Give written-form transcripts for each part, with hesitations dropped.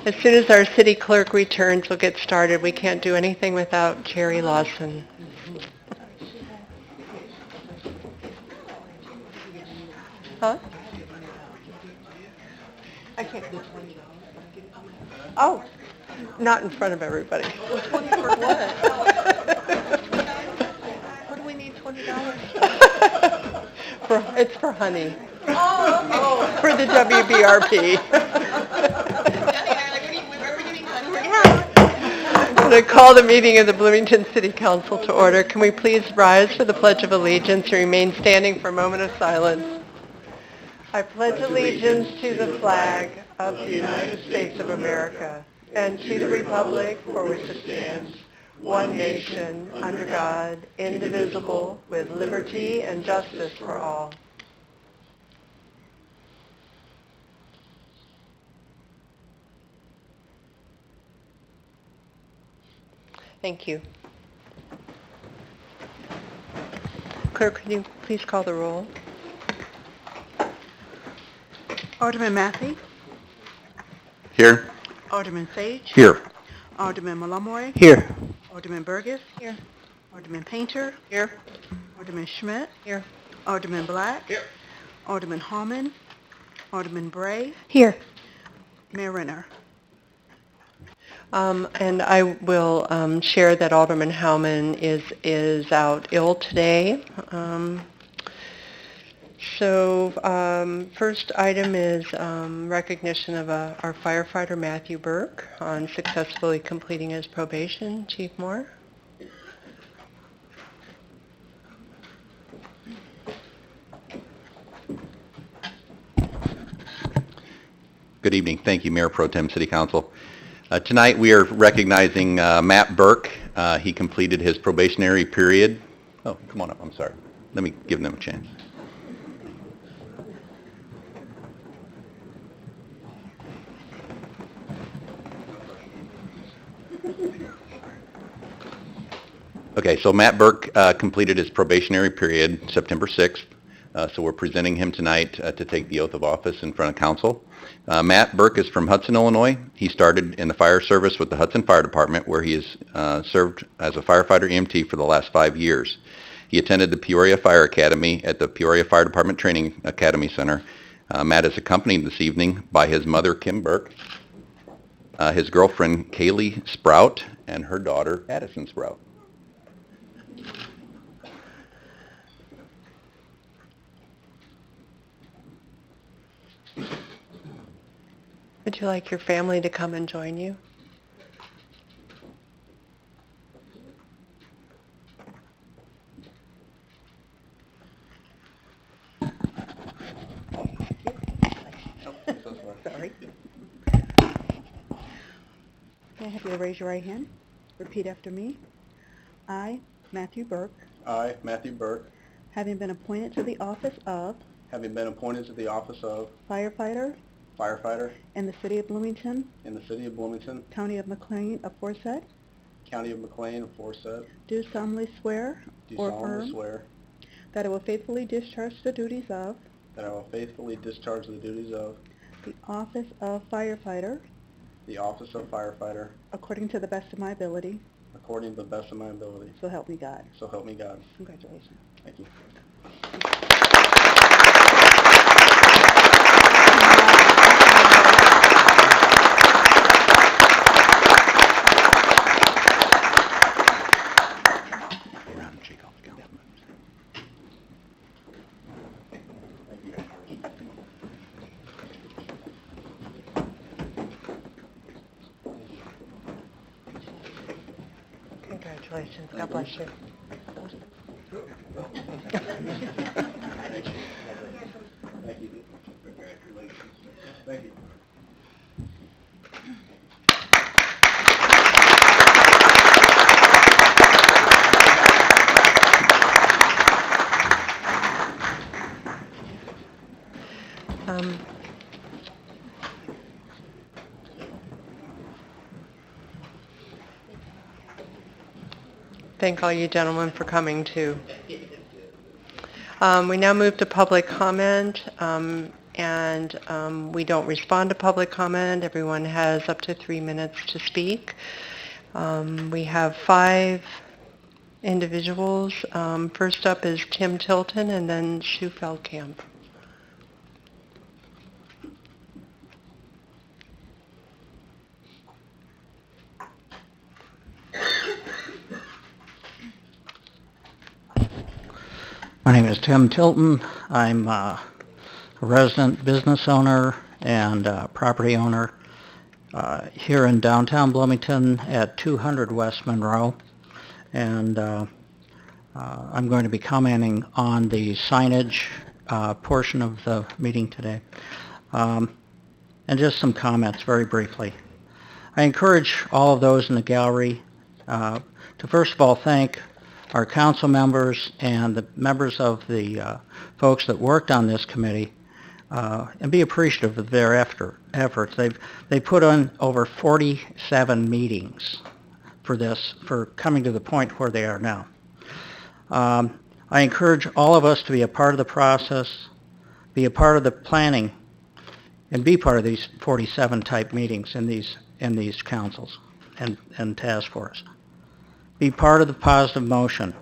As soon as our city clerk returns, we'll get started. We can't do anything without Jerry Lawson. Huh? I can't do $20. Oh, not in front of everybody. For what? What do we need $20 for? It's for honey. Oh, For the WBRP. I'm going to call the meeting of the Bloomington City Council to order. Can we please rise for the Pledge of Allegiance and remain standing for a moment of silence? I pledge allegiance to the flag of the United States of America and to the republic for which it stands, one nation, under God, indivisible, with liberty and justice for all. Thank you. Clerk, can you please call the roll? Alderman Massey, Here. Alderman Sage, Here. Alderman Malamoy, Here. Alderman Burgess, Here. Alderman Painter, Here. Alderman Schmidt, Here. Alderman Black, Here. Alderman Hallman, Alderman Bray, Here. Mayor Renner. And I will share that Alderman Howman is out ill today. First item is recognition of our firefighter Matthew Burke on successfully completing his probation. Chief Moore. Good evening. Thank you, Mayor Pro Tem City Council. Tonight we are recognizing Matt Burke. He completed his probationary period. Oh, come on up. I'm sorry. Let me give them a chance. Okay, so Matt Burke completed his probationary period September 6th. So we're presenting him tonight to take the oath of office in front of council. Matt Burke is from Hudson, Illinois. He started in the fire service with the Hudson Fire Department, where he has served as a firefighter EMT for the last 5 years. He attended the Peoria Fire Academy at the Peoria Fire Department Training Academy Center. Matt is accompanied this evening by his mother, Kim Burke, his girlfriend, Kaylee Sprout, and her daughter, Addison Sprout. Would you like your family to come and join you? Sorry. May I have you raise your right hand? Repeat after me. I, Matthew Burke, I, Matthew Burke, having been appointed to the office of firefighter firefighter in the city of Bloomington, in the city of Bloomington, county of McLean, aforesaid, county of McLean, aforesaid, do solemnly swear do or solemnly affirm swear that I will faithfully discharge the duties of that I will faithfully discharge the duties of the office of firefighter the office of firefighter according to the best of my ability, according to the best of my ability. so help me God. So help me God. Congratulations. Thank you. Congratulations. God bless you. Thank you. Congratulations. Thank you. Thank all you gentlemen for coming, too. We now move to public comment, and we don't respond to public comment. Everyone has up to 3 minutes to speak. We have 5 individuals. First up is Tim Tilton and then Sue Feldkamp. My name is Tim Tilton. I'm a resident business owner and property owner here in downtown Bloomington at 200 West Monroe. And I'm going to be commenting on the signage portion of the meeting today. And just some comments very briefly. I encourage all of those in the gallery to first of all thank our council members and the members of the folks that worked on this committee and be appreciative of their efforts. They put on over 47 meetings for this, for coming to the point where they are now. I encourage all of us to be a part of the process, be a part of the planning, and be part of these 47 type meetings in these councils and task force. Be part of the positive motion.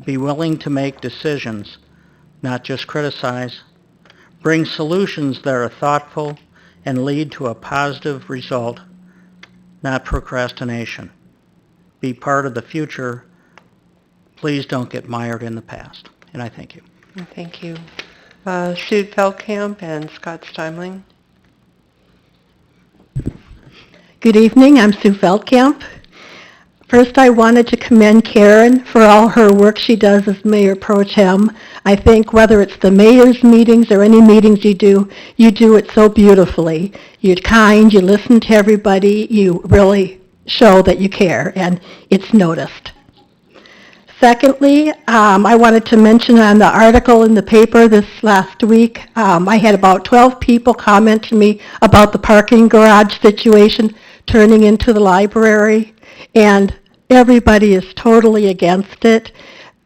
Be willing to make decisions, not just criticize. Bring solutions that are thoughtful and lead to a positive result, not procrastination. Be part of the future. Please don't get mired in the past. And I thank you. Thank you. Sue Feldkamp and Scott Steimling. Good evening, I'm Sue Feldkamp. First, I wanted to commend Karen for all her work she does as Mayor Pro Tem. I think whether it's the mayor's meetings or any meetings you do it so beautifully. You're kind, you listen to everybody, you really show that you care, and it's noticed. Secondly, I wanted to mention on the article in the paper this last week, I had about 12 people comment to me about the parking garage situation turning into the library, and everybody is totally against it.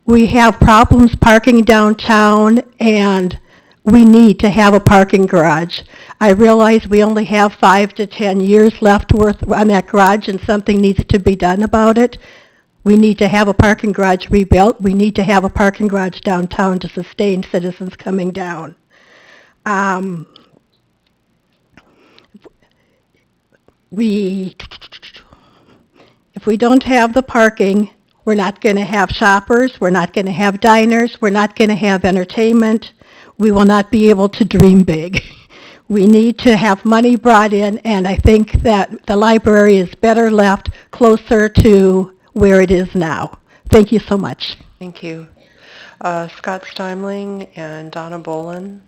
We have problems parking downtown, and we need to have a parking garage. I realize we only have 5 to 10 years left worth on that garage, and something needs to be done about it. We need to have a parking garage rebuilt. We need to have a parking garage downtown to sustain citizens coming down. If we don't have the parking, we're not going to have shoppers, we're not going to have diners, we're not going to have entertainment. We will not be able to dream big. We need to have money brought in, and I think that the library is better left closer to where it is now. Thank you so much. Thank you. Scott Steimling and Donna Bolin.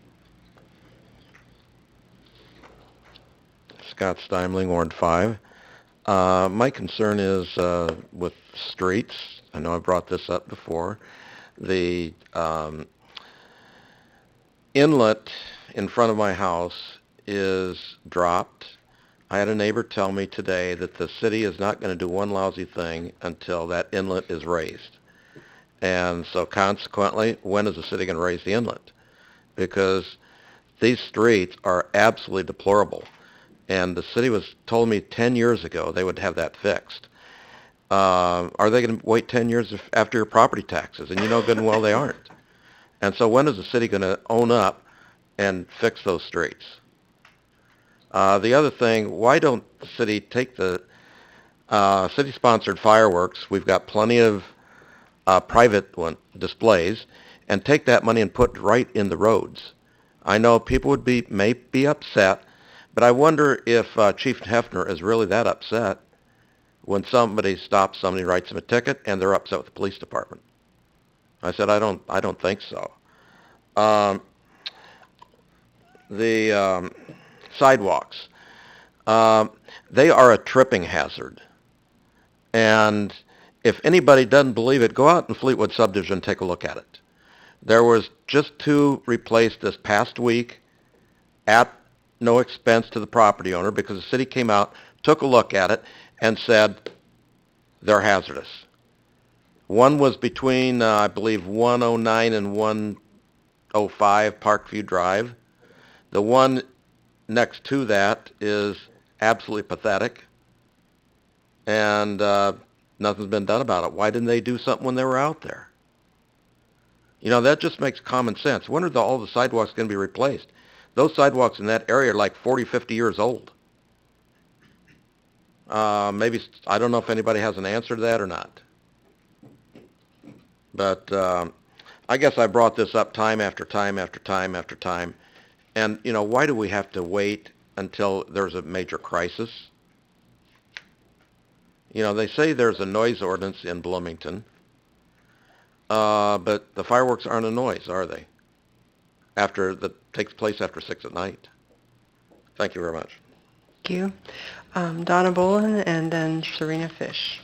Scott Steimling, Ward 5. My concern is with streets. I know I brought this up before. The inlet in front of my house is dropped. I had a neighbor tell me today that the city is not going to do one lousy thing until that inlet is raised. And so consequently, when is the city going to raise the inlet? Because these streets are absolutely deplorable. And the city told me 10 years ago they would have that fixed. Are they going to wait 10 years after your property taxes? And you know good and well they aren't. And so when is the city going to own up and fix those streets? The other thing, why don't the city take the city-sponsored fireworks? We've got plenty of private displays, and take that money and put it right in the roads. I know people may be upset, but I wonder if Chief Hefner is really that upset when somebody stops somebody, writes them a ticket, and they're upset with the police department. I said, I don't think so. The sidewalks, they are a tripping hazard. And if anybody doesn't believe it, go out in Fleetwood subdivision and take a look at it. There was just 2 replaced this past week at no expense to the property owner because the city came out, took a look at it, and said they're hazardous. One was between, I believe, 109 and 105 Parkview Drive. The one next to that is absolutely pathetic, and nothing's been done about it. Why didn't they do something when they were out there? You know, that just makes common sense. When are all the sidewalks going to be replaced? Those sidewalks in that area are like 40, 50 years old. Maybe, I don't know if anybody has an answer to that or not. But I guess I brought this up time after time after time after time. And, you know, why do we have to wait until there's a major crisis? You know, they say there's a noise ordinance in Bloomington, but the fireworks aren't a noise, are they? That takes place after 6 at night. Thank you very much. Thank you. Donna Bolin and then Serena Fish.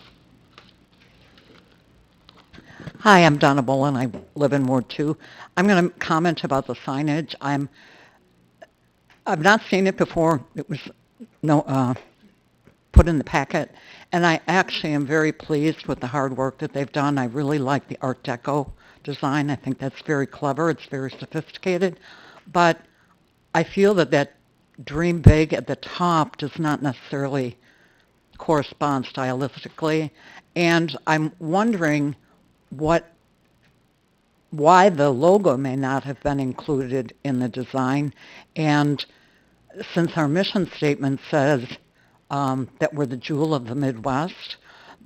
Hi, I'm Donna Bolin. I live in Ward 2. I'm going to comment about the signage. I've not seen it before. It was put in the packet, and I actually am very pleased with the hard work that they've done. I really like the Art Deco design. I think that's very clever. It's very sophisticated, but I feel that dream big at the top does not necessarily correspond stylistically, and I'm wondering why the logo may not have been included in the design. And since our mission statement says that we're the jewel of the Midwest,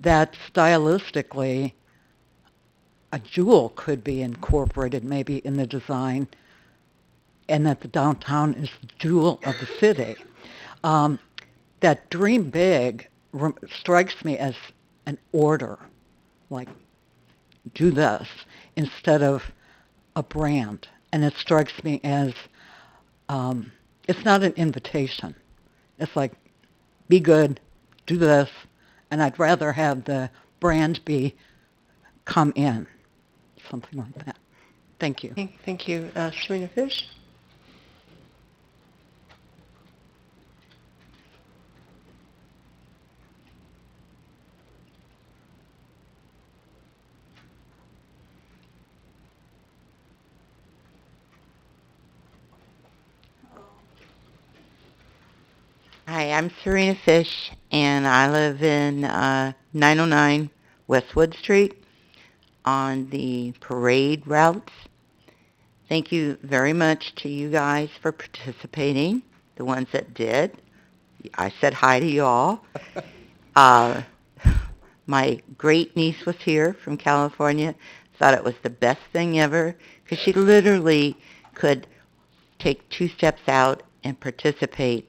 that stylistically a jewel could be incorporated maybe in the design, and that the downtown is the jewel of the city. That dream big strikes me as an order, like do this, instead of a brand. And it strikes me as, it's not an invitation. It's like, be good, do this, and I'd rather have the brand be come in, something like that. Thank you. Thank you. Serena Fish? Hi, I'm Serena Fish, and I live in 909 Westwood Street on the parade routes. Thank you very much to you guys for participating, the ones that did. I said hi to you all. My great niece was here from California, thought it was the best thing ever, because she literally could take 2 steps out and participate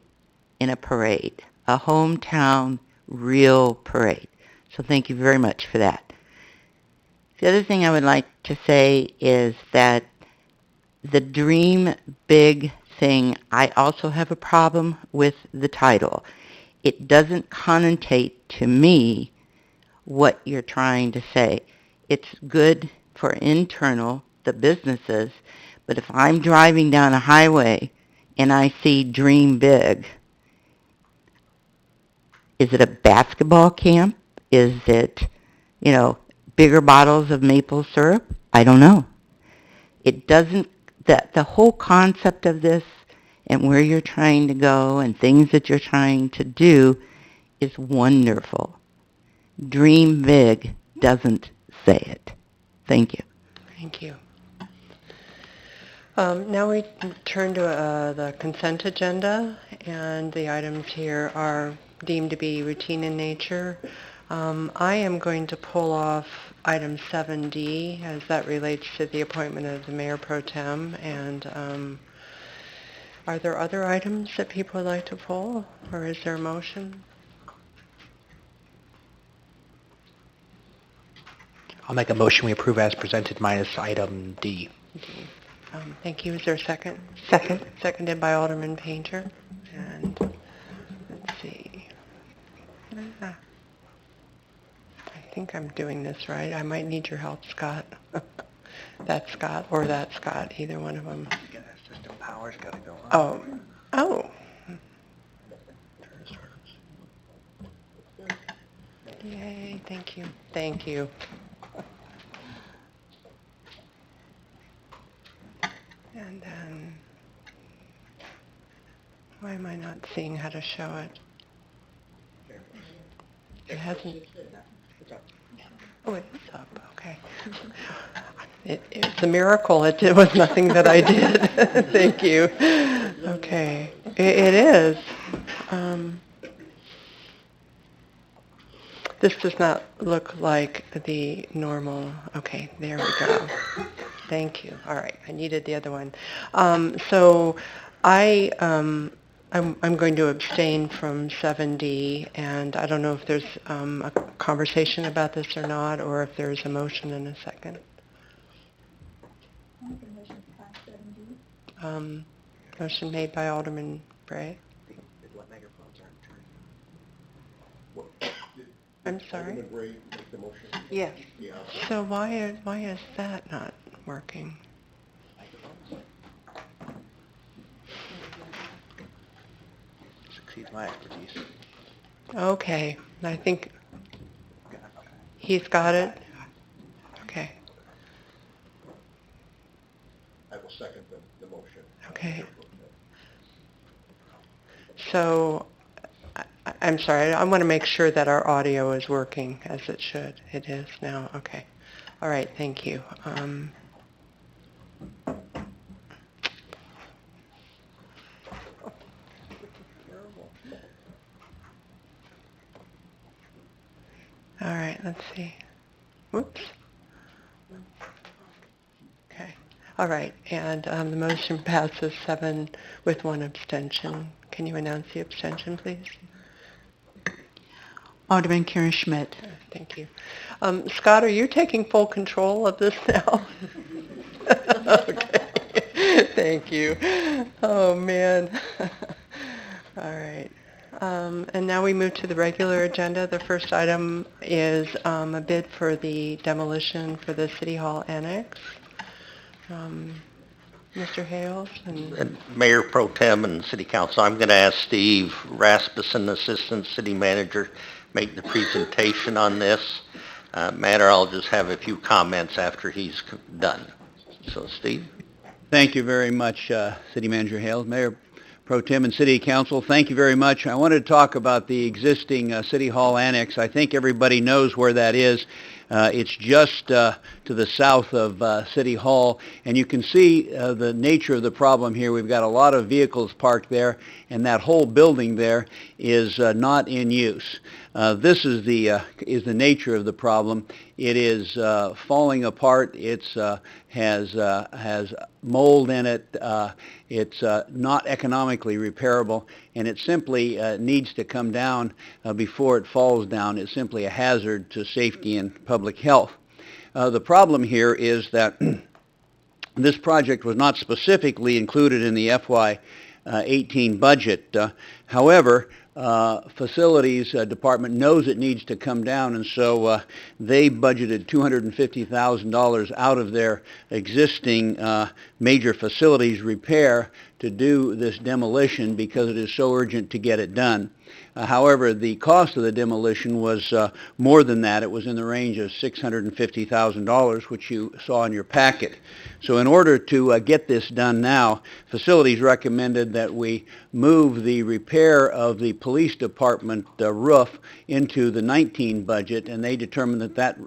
in a parade, a hometown real parade. So thank you very much for that. The other thing I would like to say is that the dream big thing, I also have a problem with the title. It doesn't connotate to me what you're trying to say. It's good for internal, the businesses, but if I'm driving down a highway and I see dream big, is it a basketball camp? Is it, bigger bottles of maple syrup? I don't know. It doesn't, the whole concept of this and where you're trying to go and things that you're trying to do is wonderful. Dream big doesn't say it. Thank you. Thank you. Now we turn to the consent agenda, and the items here are deemed to be routine in nature. I am going to pull off item 7D as that relates to the appointment of the Mayor Pro Tem. And are there other items that people would like to pull, or is there a motion? I'll make a motion we approve as presented minus item D. Thank you. Is there a second? Second. Seconded by Alderman Painter. And let's see. I think I'm doing this right. I might need your help, Scott. That's Scott or that's Scott, either one of them. System power's got to go on. Oh. Yay, thank you. Thank you. And then, why am I not seeing how to show it? It hasn't. Oh, it is up, okay. It's a miracle. It was nothing that I did. Thank you. Okay, it is. This does not look like the normal, okay, there we go. Thank you. All right, I needed the other one. So I'm going to abstain from 7D, and I don't know if there's a conversation about this or not, or if there's a motion in a second. Motion made by Alderman Bray. I'm sorry? Yes. So why is that not working? Exceeds my expertise. Okay, I think he's got it. Okay, I will second the motion. okay. So, I'm sorry, I want to make sure that our audio is working as it should. It is now, okay. All right, thank you. All right, let's see. Whoops. Okay. All right, and the motion passes 7 with 1 abstention. Can you announce the abstention, please? Alderman Karen Schmidt. Thank you. Scott, are you taking full control of this now? Okay. Thank you. Oh, man. All right. And now we move to the regular agenda. The first item is a bid for the demolition for the City Hall Annex. Mr. Hales? And Mayor Pro Tem and City Council, I'm going to ask Steve Rasmussen, Assistant City Manager, make the presentation on this matter. I'll just have a few comments after he's done. So, Steve? Thank you very much, City Manager Hales, Mayor Pro Tem and City Council. Thank you very much. I wanted to talk about the existing City Hall Annex. I think everybody knows where that is. It's just to the south of City Hall, and you can see the nature of the problem here. We've got a lot of vehicles parked there, and that whole building there is not in use. This is the nature of the problem. It is falling apart. It's has mold in it. It's not economically repairable, and it simply needs to come down before it falls down. It's simply a hazard to safety and public health. The problem here is that this project was not specifically included in the FY18 budget. However, Facilities Department knows it needs to come down, and so they budgeted $250,000 out of their existing major facilities repair to do this demolition because it is so urgent to get it done. However, the cost of the demolition was more than that. It was in the range of $650,000, which you saw in your packet. So in order to get this done now, Facilities recommended that we move the repair of the police department roof into the 19 budget, and they determined that that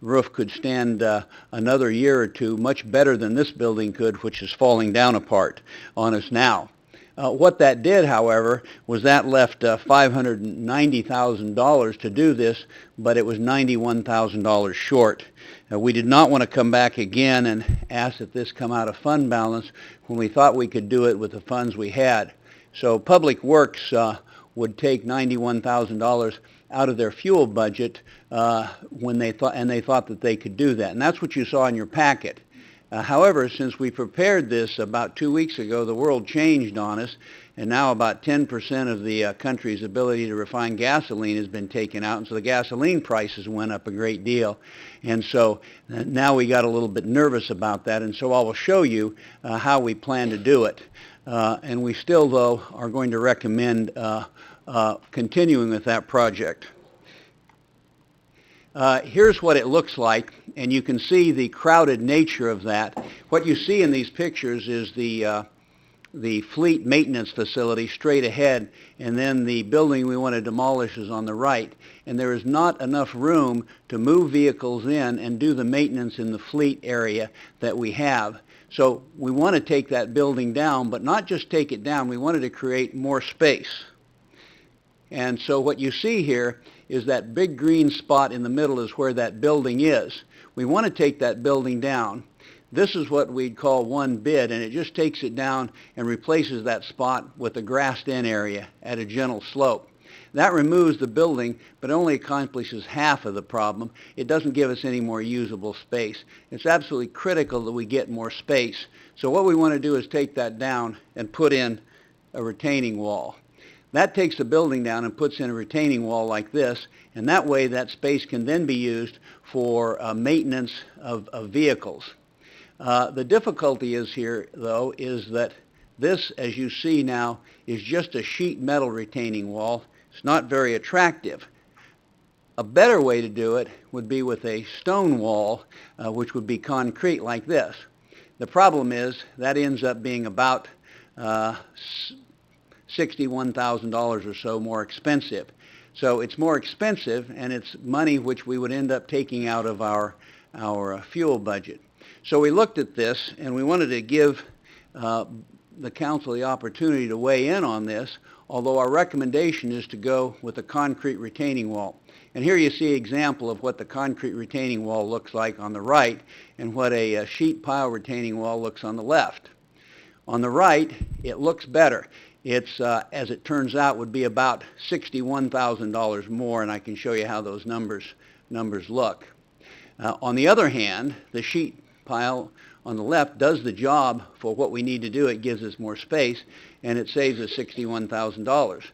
roof could stand another year or two much better than this building could, which is falling down apart on us now. What that did, however, was that left $590,000 to do this, but it was $91,000 short. We did not want to come back again and ask that this come out of fund balance when we thought we could do it with the funds we had. So Public Works would take $91,000 out of their fuel budget when they thought that they could do that. And that's what you saw in your packet. However, since we prepared this about 2 weeks ago, the world changed on us, and now about 10% of the country's ability to refine gasoline has been taken out, and so the gasoline prices went up a great deal. And so now we got a little bit nervous about that, and so I will show you how we plan to do it. And we still, though, are going to recommend continuing with that project. Here's what it looks like, and you can see the crowded nature of that. What you see in these pictures is the fleet maintenance facility straight ahead, and then the building we want to demolish is on the right. And there is not enough room to move vehicles in and do the maintenance in the fleet area that we have. So we want to take that building down, but not just take it down, we wanted to create more space. And so what you see here is that big green spot in the middle is where that building is. We want to take that building down. This is what we'd call one bid, and it just takes it down and replaces that spot with a grassed-in area at a gentle slope. That removes the building, but only accomplishes half of the problem. It doesn't give us any more usable space. It's absolutely critical that we get more space. So what we want to do is take that down and put in a retaining wall. That takes the building down and puts in a retaining wall like this, and that way that space can then be used for maintenance of vehicles. The difficulty is here, though, is that this, as you see now, is just a sheet metal retaining wall. It's not very attractive. A better way to do it would be with a stone wall, which would be concrete like this. The problem is that ends up being about $61,000 or so more expensive. So it's more expensive, and it's money which we would end up taking out of our fuel budget. So we looked at this, and we wanted to give the council the opportunity to weigh in on this, although our recommendation is to go with a concrete retaining wall. And here you see an example of what the concrete retaining wall looks like on the right and what a sheet pile retaining wall looks on the left. On the right, it looks better. It's, as it turns out, would be about $61,000 more, and I can show you how those numbers look. On the other hand, the sheet pile on the left does the job for what we need to do. It gives us more space, and it saves us $61,000.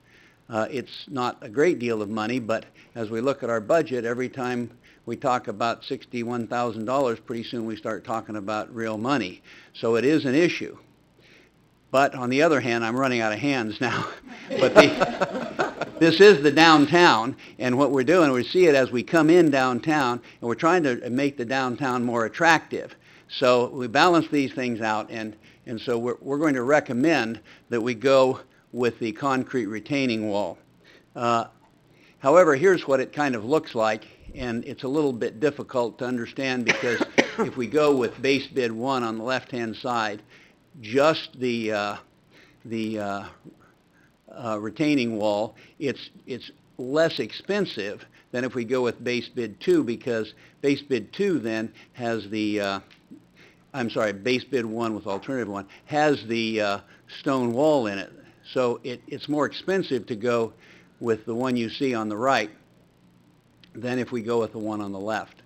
It's not a great deal of money, but as we look at our budget, every time we talk about $61,000, pretty soon we start talking about real money. So it is an issue. But on the other hand, I'm running out of hands now. But this is the downtown, and what we're doing, we see it as we come in downtown, and we're trying to make the downtown more attractive. So we balance these things out, and so we're going to recommend that we go with the concrete retaining wall. However, here's what it kind of looks like, and it's a little bit difficult to understand because if we go with base bid 1 on the left-hand side, just the retaining wall, it's less expensive than if we go with base bid 2, because base bid 2 then has the base bid 1 with alternative 1 has the stone wall in it. So it's more expensive to go with the one you see on the right than if we go with the one on the left.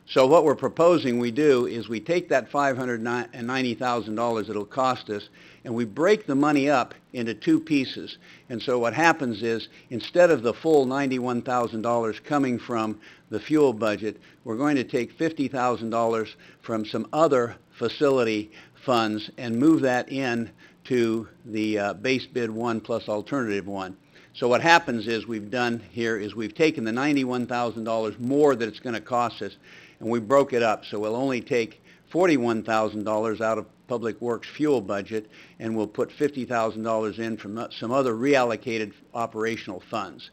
So what we're proposing we do is we take that $590,000 it'll cost us, and we break the money up into two pieces. And so what happens is, instead of the full $91,000 coming from the fuel budget, we're going to take $50,000 from some other facility funds and move that in to the base bid 1 plus alternative 1. So what happens is we've taken the $91,000 more that it's going to cost us, and we broke it up. So we'll only take $41,000 out of Public Works fuel budget, and we'll put $50,000 in from some other reallocated operational funds.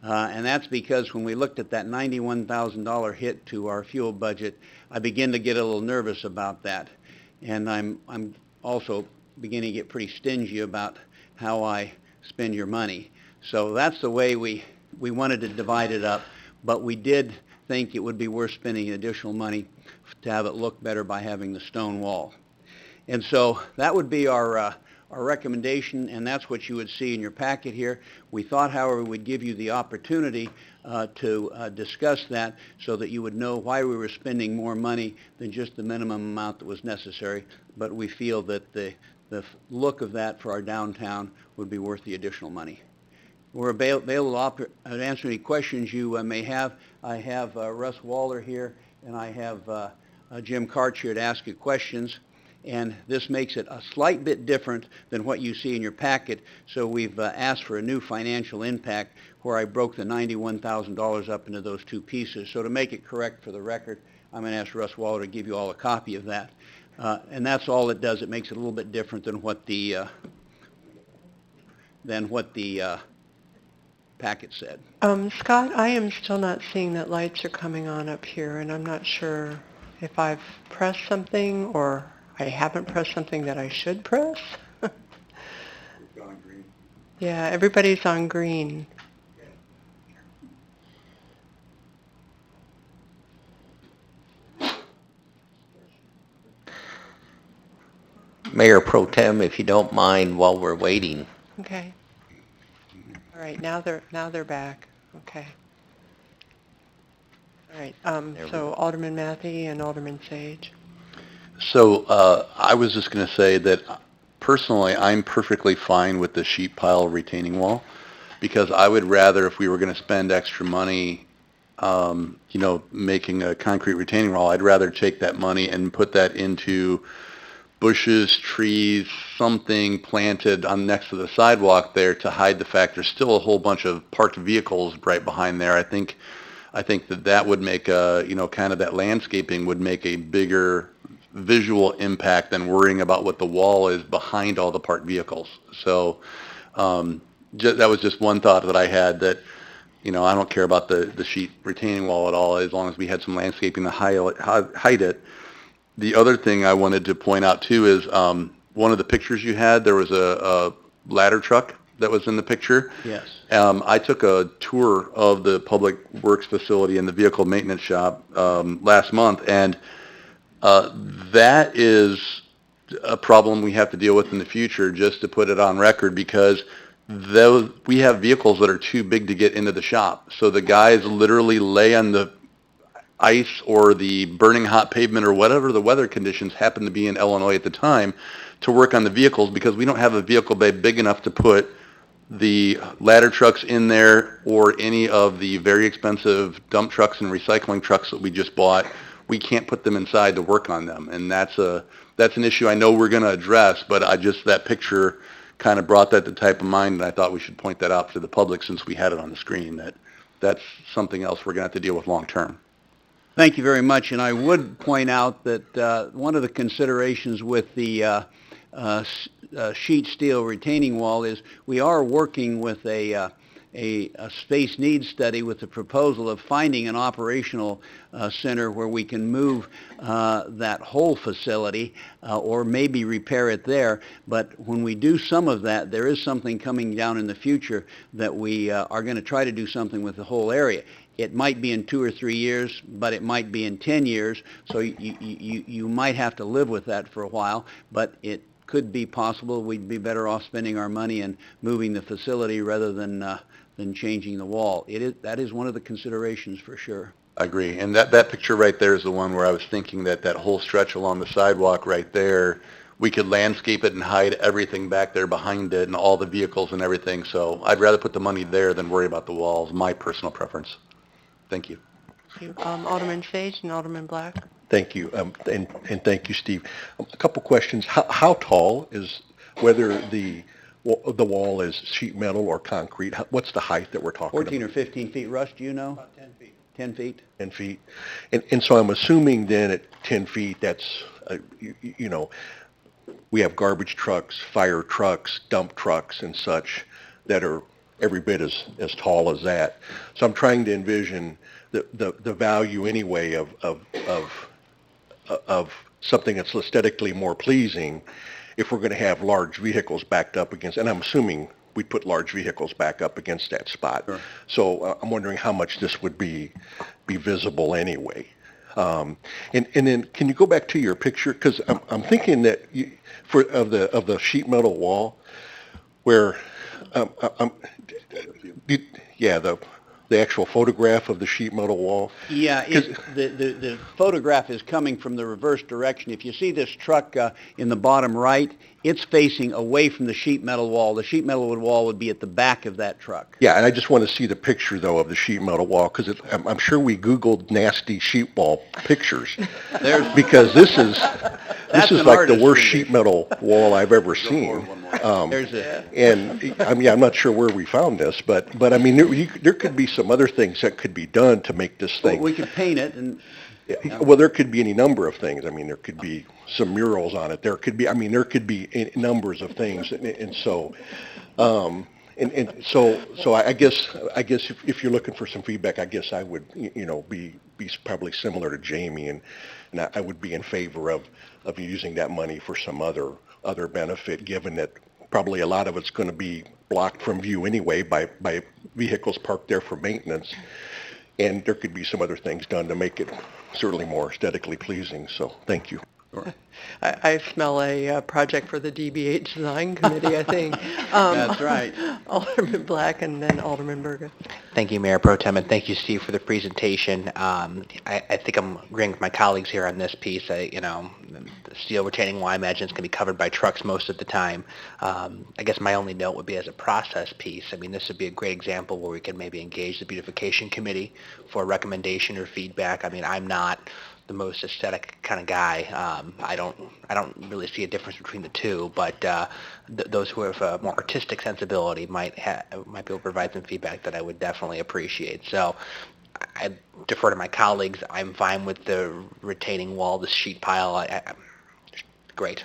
And that's because when we looked at that $91,000 hit to our fuel budget, I begin to get a little nervous about that. And I'm also beginning to get pretty stingy about how I spend your money. So that's the way we wanted to divide it up, but we did think it would be worth spending additional money to have it look better by having the stone wall. And so that would be our recommendation, and that's what you would see in your packet here. We thought, however, we'd give you the opportunity to discuss that so that you would know why we were spending more money than just the minimum amount that was necessary, but we feel that the look of that for our downtown would be worth the additional money. We're available to answer any questions you may have. I have Russ Waller here, and I have Jim Karch here to ask you questions. and this makes it a slight bit different than what you see in your packet. So we've asked for a new financial impact where I broke the $91,000 up into those two pieces. So to make it correct for the record, I'm going to ask Russ Waller to give you all a copy of that. And that's all it does. It makes it a little bit different than what the packet said. Scott, I am still not seeing that lights are coming on up here, and I'm not sure if I've pressed something or I haven't pressed something that I should press. Yeah, everybody's on green. Mayor Pro Tem, if you don't mind, while we're waiting. Okay. All right, now they're back. Okay. All right, so Alderman Matthey and Alderman Sage. So I was just going to say that personally, I'm perfectly fine with the sheet pile retaining wall, because I would rather, if we were going to spend extra money, making a concrete retaining wall, I'd rather take that money and put that into bushes, trees, something planted on next to the sidewalk there to hide the fact there's still a whole bunch of parked vehicles right behind there. I think that would make kind of that landscaping would make a bigger visual impact than worrying about what the wall is behind all the parked vehicles. So that was just one thought that I had, that I don't care about the sheet retaining wall at all, as long as we had some landscaping to hide it. The other thing I wanted to point out too is one of the pictures you had, there was a ladder truck that was in the picture. Yes. I took a tour of the Public Works facility and the vehicle maintenance shop last month, and that is a problem we have to deal with in the future, just to put it on record, because we have vehicles that are too big to get into the shop. So the guys literally lay on the ice or the burning hot pavement or whatever the weather conditions happen to be in Illinois at the time to work on the vehicles, because we don't have a vehicle bay big enough to put the ladder trucks in there or any of the very expensive dump trucks and recycling trucks that we just bought. We can't put them inside to work on them, and that's an issue I know we're going to address, but that picture kind of brought that to type of mind, and I thought we should point that out to the public since we had it on the screen, that's something else we're going to have to deal with long term. Thank you very much, and I would point out that one of the considerations with the sheet steel retaining wall is we are working with a space needs study with the proposal of finding an operational center where we can move that whole facility or maybe repair it there. But when we do some of that, there is something coming down in the future that we are going to try to do something with the whole area. It might be in 2 or 3 years, but it might be in 10 years, so you might have to live with that for a while, but it could be possible we'd be better off spending our money and moving the facility rather than changing the wall. That is one of the considerations for sure. I agree, and that picture right there is the one where I was thinking that whole stretch along the sidewalk right there, we could landscape it and hide everything back there behind it and all the vehicles and everything, so I'd rather put the money there than worry about the walls, my personal preference. Thank you. Alderman Sage and Alderman Black. Thank you, and thank you, Steve. A couple questions. How tall is, whether the wall is sheet metal or concrete, what's the height that we're talking about? 14 or 15 feet, Russ, do you know? About 10 feet. 10 feet? 10 feet. And so I'm assuming then at 10 feet, that's, we have garbage trucks, fire trucks, dump trucks and such that are every bit as tall as that. So I'm trying to envision the value anyway of something that's aesthetically more pleasing if we're going to have large vehicles backed up against, and I'm assuming we'd put large vehicles back up against that spot. Sure. So I'm wondering how much this would be visible anyway. And then can you go back to your picture? Because I'm thinking that of the sheet metal wall, where the the actual photograph of the sheet metal wall? Yeah, the photograph is coming from the reverse direction. If you see this truck in the bottom right, it's facing away from the sheet metal wall. The sheet metal wall would be at the back of that truck. Yeah, and I just want to see the picture, though, of the sheet metal wall, because I'm sure we Googled nasty sheet wall pictures. Because this is like the worst sheet metal wall I've ever seen. And I'm not sure where we found this, but I mean, there could be some other things that could be done to make this thing. Well, we could paint it and... Well, there could be any number of things. I mean, there could be some murals on it. There could be numbers of things, and so I guess if you're looking for some feedback, I guess I would be probably similar to Jamie, and I would be in favor of using that money for some other benefit, given that probably a lot of it's going to be blocked from view anyway by vehicles parked there for maintenance. And there could be some other things done to make it certainly more aesthetically pleasing, so thank you. I smell a project for the DBH Design Committee, I think. That's right. Alderman Black and then Alderman Berger. Thank you, Mayor Pro Tem, and thank you, Steve, for the presentation. I think I'm agreeing with my colleagues here on this piece. The steel retaining wall, I imagine, is going to be covered by trucks most of the time. I guess my only note would be as a process piece. I mean, this would be a great example where we could maybe engage the beautification committee for a recommendation or feedback. I mean, I'm not the most aesthetic kind of guy. I don't really see a difference between the two, but those who have a more artistic sensibility might be able to provide some feedback that I would definitely appreciate. So I defer to my colleagues. I'm fine with the retaining wall, the sheet pile. Great.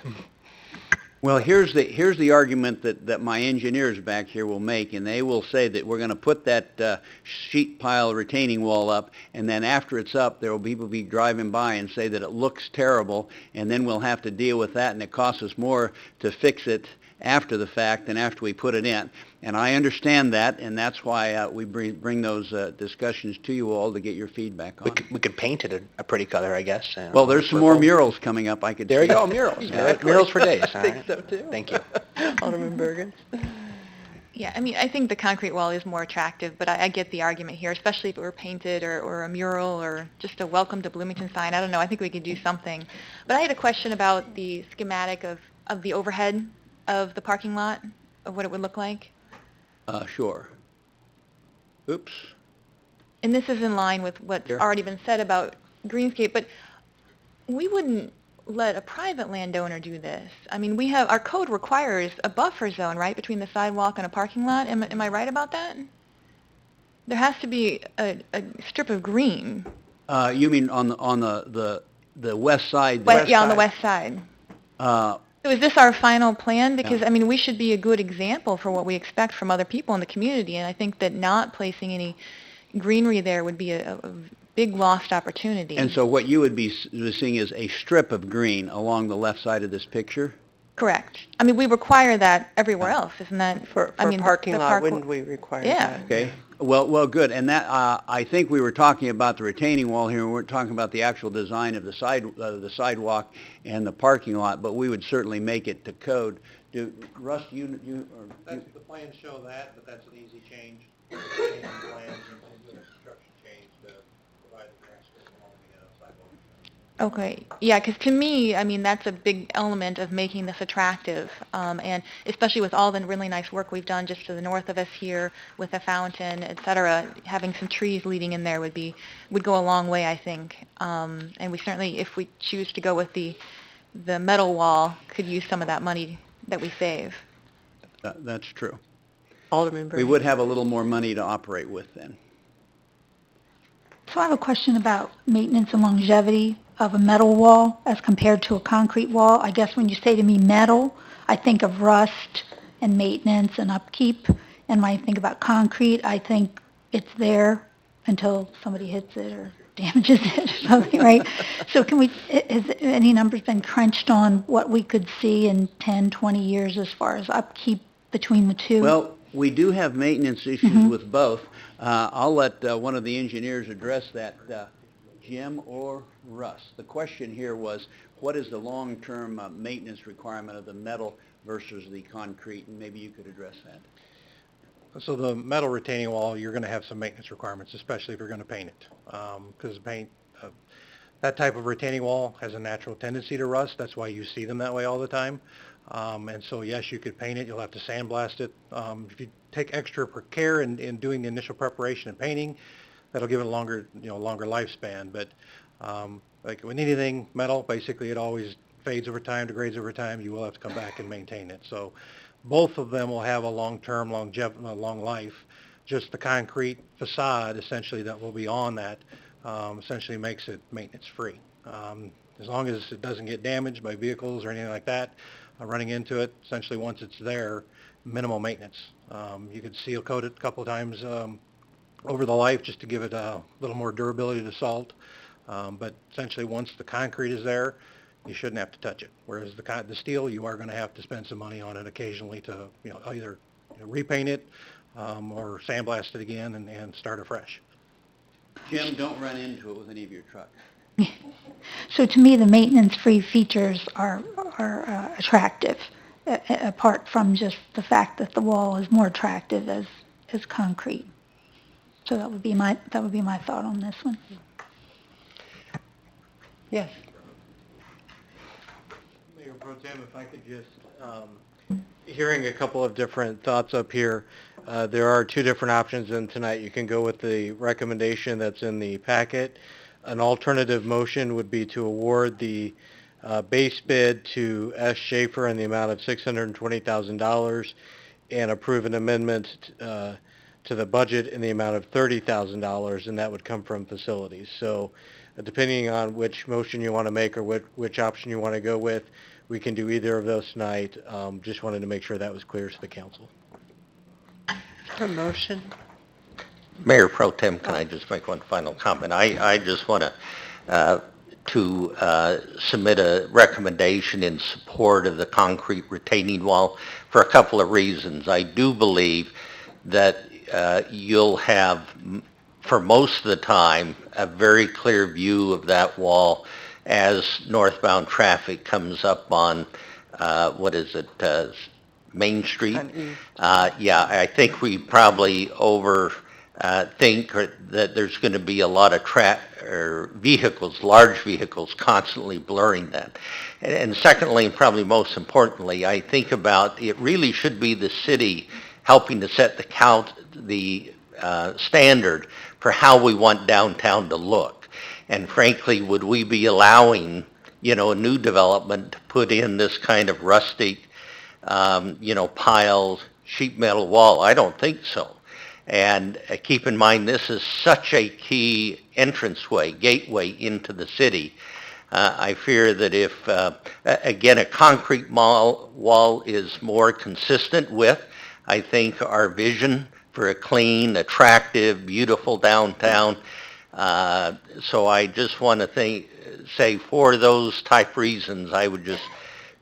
Well, here's the argument that my engineers back here will make, and they will say that we're going to put that sheet pile retaining wall up, and then after it's up, there will be people be driving by and say that it looks terrible, and then we'll have to deal with that, and it costs us more to fix it after the fact than after we put it in. And I understand that, and that's why we bring those discussions to you all to get your feedback on. We could paint it a pretty color, I guess. Well, there's some more murals coming up. I could. There you see. go, murals. Murals for days. I think so, too. Thank you. Alderman Berger. Yeah, I mean, I think the concrete wall is more attractive, but I get the argument here, especially if it were painted or a mural or just a welcome to Bloomington sign. I don't know. I think we could do something. But I had a question about the schematic of the overhead of the parking lot, of what it would look like. Sure. Oops. And this is in line with what's already been said about Greenscape, but we wouldn't let a private landowner do this. I mean, our code requires a buffer zone, right, between the sidewalk and a parking lot. Am I right about that? There has to be a strip of green. You mean on the west side? On the west side. So is this our final plan? Because, I mean, we should be a good example for what we expect from other people in the community, and I think that not placing any greenery there would be a big lost opportunity. And so what you would be seeing is a strip of green along the left side of this picture? Correct. I mean, we require that everywhere else, isn't that? For parking lot, wouldn't we require that? Okay. Well, good. And that I think we were talking about the retaining wall here. We weren't talking about the actual design of the sidewalk and the parking lot, but we would certainly make it to code. Russ, you That's the plans show that, but that's an easy change. Changing plans and doing a construction change to provide the grass along the sidewalk. Okay, yeah, because to me, I mean, that's a big element of making this attractive, and especially with all the really nice work we've done just to the north of us here with the fountain, et cetera, having some trees leading in there would go a long way, I think. And we certainly, if we choose to go with the metal wall, could use some of that money that we save. That's true. Alderman Berger. We would have a little more money to operate with then. So I have a question about maintenance and longevity of a metal wall as compared to a concrete wall. I guess when you say to me metal, I think of rust and maintenance and upkeep. And when I think about concrete, I think it's there until somebody hits it or damages it or something, right? So has any numbers been crunched on what we could see in 10, 20 years as far as upkeep between the two? Well, we do have maintenance issues with both. I'll let one of the engineers address that, Jim or Russ. The question here was, what is the long-term maintenance requirement of the metal versus the concrete? And maybe you could address that. So the metal retaining wall, you're going to have some maintenance requirements, especially if you're going to paint it. Because that type of retaining wall has a natural tendency to rust. That's why you see them that way all the time. And so, yes, you could paint it. You'll have to sandblast it. If you take extra care in doing the initial preparation and painting, that'll give it a longer lifespan. But like with anything metal, basically it always fades over time, degrades over time. You will have to come back and maintain it. So both of them will have a long-term, long life. Just the concrete facade, essentially, that will be on that, essentially makes it maintenance-free. As long as it doesn't get damaged by vehicles or anything like that, running into it, essentially once it's there, minimal maintenance. You could seal coat it a couple of times over the life just to give it a little more durability to salt. But essentially once the concrete is there, you shouldn't have to touch it. Whereas the steel, you are going to have to spend some money on it occasionally to either repaint it or sandblast it again and start afresh. Jim, don't run into it with any of your trucks. So to me, the maintenance-free features are attractive, apart from just the fact that the wall is more attractive as concrete. So that would be my thought on this one. Yes. Mayor Pro Tem, if I could just, hearing a couple of different thoughts up here, there are two different options, and tonight you can go with the recommendation that's in the packet. An alternative motion would be to award the base bid to S. Schaefer in the amount of $620,000 and approve an amendment to the budget in the amount of $30,000, and that would come from facilities. So depending on which motion you want to make or which option you want to go with, we can do either of those tonight. Just wanted to make sure that was clear to the council. A motion? Mayor Pro Tem, can I just make one final comment? I just want to submit a recommendation in support of the concrete retaining wall for a couple of reasons. I do believe that you'll have, for most of the time, a very clear view of that wall as northbound traffic comes up on, Main Street? Yeah, I think we probably think that there's going to be a lot of vehicles, large vehicles, constantly blurring that. And secondly, and probably most importantly, I think about it really should be the city helping to set the standard for how we want downtown to look. And frankly, would we be allowing, a new development to put in this kind of rustic, piled sheet metal wall? I don't think so. And keep in mind, this is such a key gateway into the city. I fear that if, again, a concrete wall is more consistent with, I think, our vision for a clean, attractive, beautiful downtown. So I just want to say for those type reasons, I would just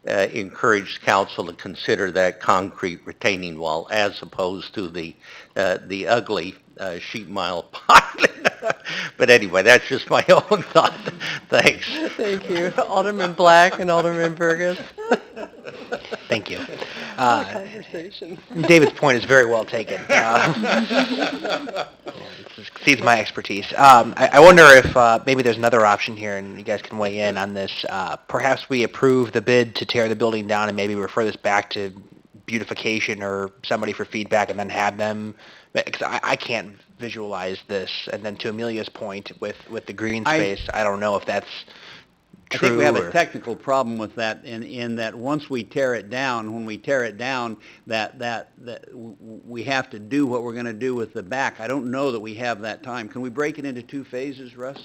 encourage council to consider that concrete retaining wall as opposed to the ugly sheet metal pile. But anyway, that's just my own thought. Thanks. Thank you. Alderman Black and Alderman Burgess. Thank you. Conversation. David's point is very well taken. It exceeds my expertise. I wonder if maybe there's another option here, and you guys can weigh in on this. Perhaps we approve the bid to tear the building down and maybe refer this back to beautification or somebody for feedback and then have them, because I can't visualize this. And then to Amelia's point with the green space, I don't know if that's true. I think we have a technical problem with that in that once we tear it down, when we tear it down, that we have to do what we're going to do with the back. I don't know that we have that time. Can we break it into two phases, Russ?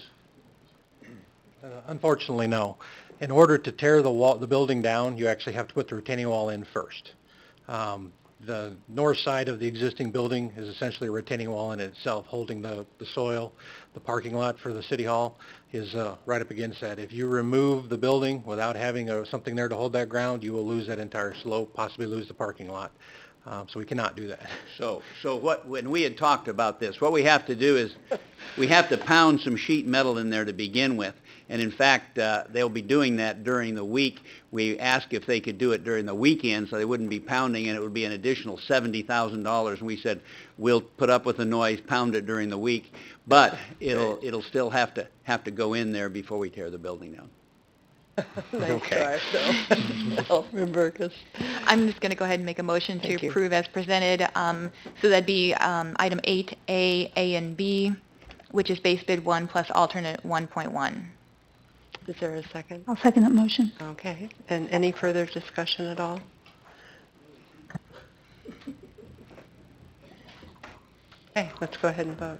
Unfortunately, no. In order to tear the building down, you actually have to put the retaining wall in first. The north side of the existing building is essentially a retaining wall in itself, holding the soil. The parking lot for the city hall is right up against that. If you remove the building without having something there to hold that ground, you will lose that entire slope, possibly lose the parking lot. So we cannot do that. So when we had talked about this, what we have to do is we have to pound some sheet metal in there to begin with, And in fact, they'll be doing that during the week. We asked if they could do it during the weekend so they wouldn't be pounding, and it would be an additional $70,000. And we said, we'll put up with the noise, pound it during the week, but it'll still have to go in there before we tear the building down. Nice try, Alderman Burgess. I'm just going to go ahead and make a motion to Thank you. approve as presented. So that'd be item 8A, A, and B, which is base bid 1 plus alternate 1.1. Is there a second? I'll second that motion. Okay, and any further discussion at all? Okay, let's go ahead and vote.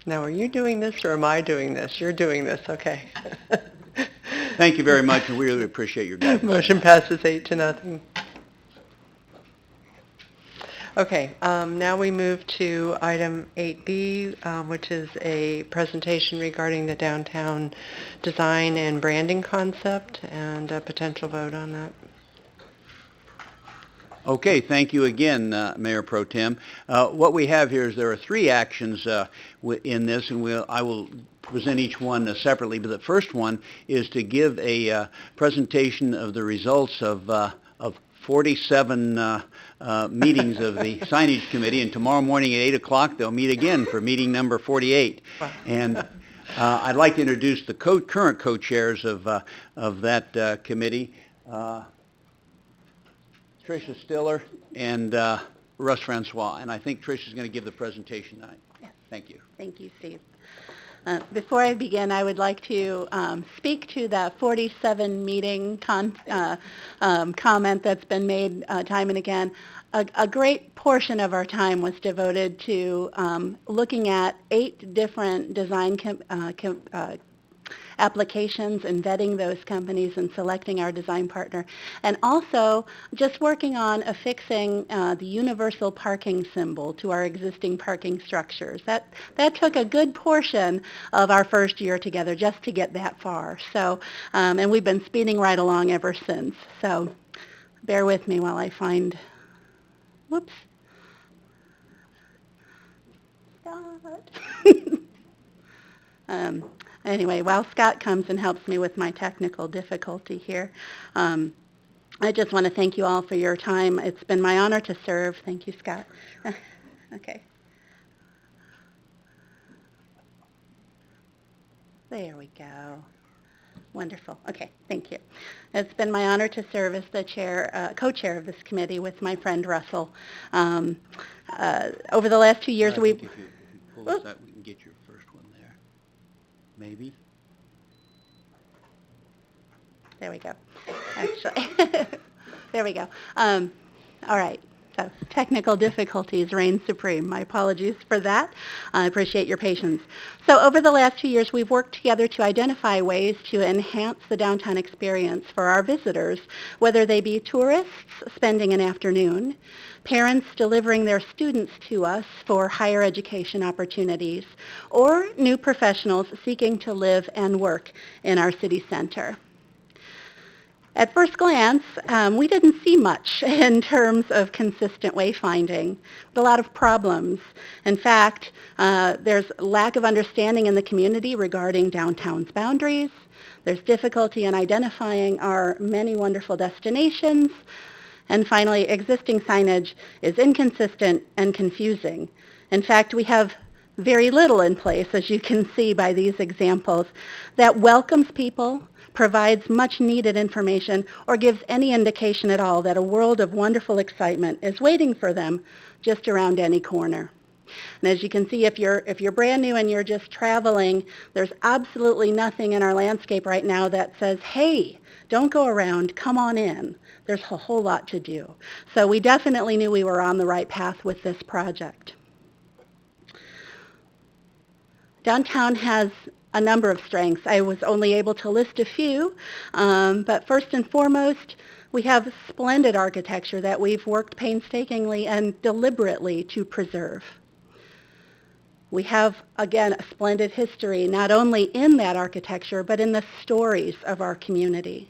Now, are you doing this or am I doing this? You're doing this, okay. Thank you very much, and we really appreciate your guidance. Motion passes 8-0. Okay, now we move to item 8B, which is a presentation regarding the downtown design and branding concept and a potential vote on that. Okay, thank you again, Mayor Pro Tem. What we have here is there are 3 actions in this, and I will present each one separately, but the first one is to give a presentation of the results of 47 meetings of the Signage Committee, and tomorrow morning at 8 o'clock they'll meet again for meeting number 48. Wow. And I'd like to introduce the current co-chairs of that committee. Tricia Stiller and Russ Francois, and I think Tricia's going to give the presentation tonight. Yes. Thank you. Thank you, Steve. Before I begin, I would like to speak to that 47 meeting comment that's been made time and again. A great portion of our time was devoted to looking at 8 different design applications and vetting those companies and selecting our design partner, and also just working on affixing the universal parking symbol to our existing parking structures. That took a good portion of our first year together just to get that far. So, and we've been speeding right along ever since. So bear with me while I find, whoops. Anyway, while Scott comes and helps me with my technical difficulty here, I just want to thank you all for your time. It's been my honor to serve. Thank you, Scott. Okay. There we go. Wonderful. Okay, thank you. It's been my honor to serve as the co-chair of this committee with my friend Russell. Over the last 2 years, we've... If you pull this up, we can get your first one there. Maybe. There we go. Actually, there we go. All right. So technical difficulties reign supreme. My apologies for that. I appreciate your patience. So over the last 2 years, we've worked together to identify ways to enhance the downtown experience for our visitors, whether they be tourists spending an afternoon, parents delivering their students to us for higher education opportunities, or new professionals seeking to live and work in our city center. At first glance, we didn't see much in terms of consistent wayfinding, but a lot of problems. In fact, there's lack of understanding in the community regarding downtown's boundaries. There's difficulty in identifying our many wonderful destinations. And finally, existing signage is inconsistent and confusing. In fact, we have very little in place, as you can see by these examples, that welcomes people, provides much needed information, or gives any indication at all that a world of wonderful excitement is waiting for them just around any corner. And as you can see, if you're brand new and you're just traveling, there's absolutely nothing in our landscape right now that says, hey, don't go around, come on in. There's a whole lot to do. So we definitely knew we were on the right path with this project. Downtown has a number of strengths. I was only able to list a few, but first and foremost, we have splendid architecture that we've worked painstakingly and deliberately to preserve. We have, again, a splendid history, not only in that architecture, but in the stories of our community.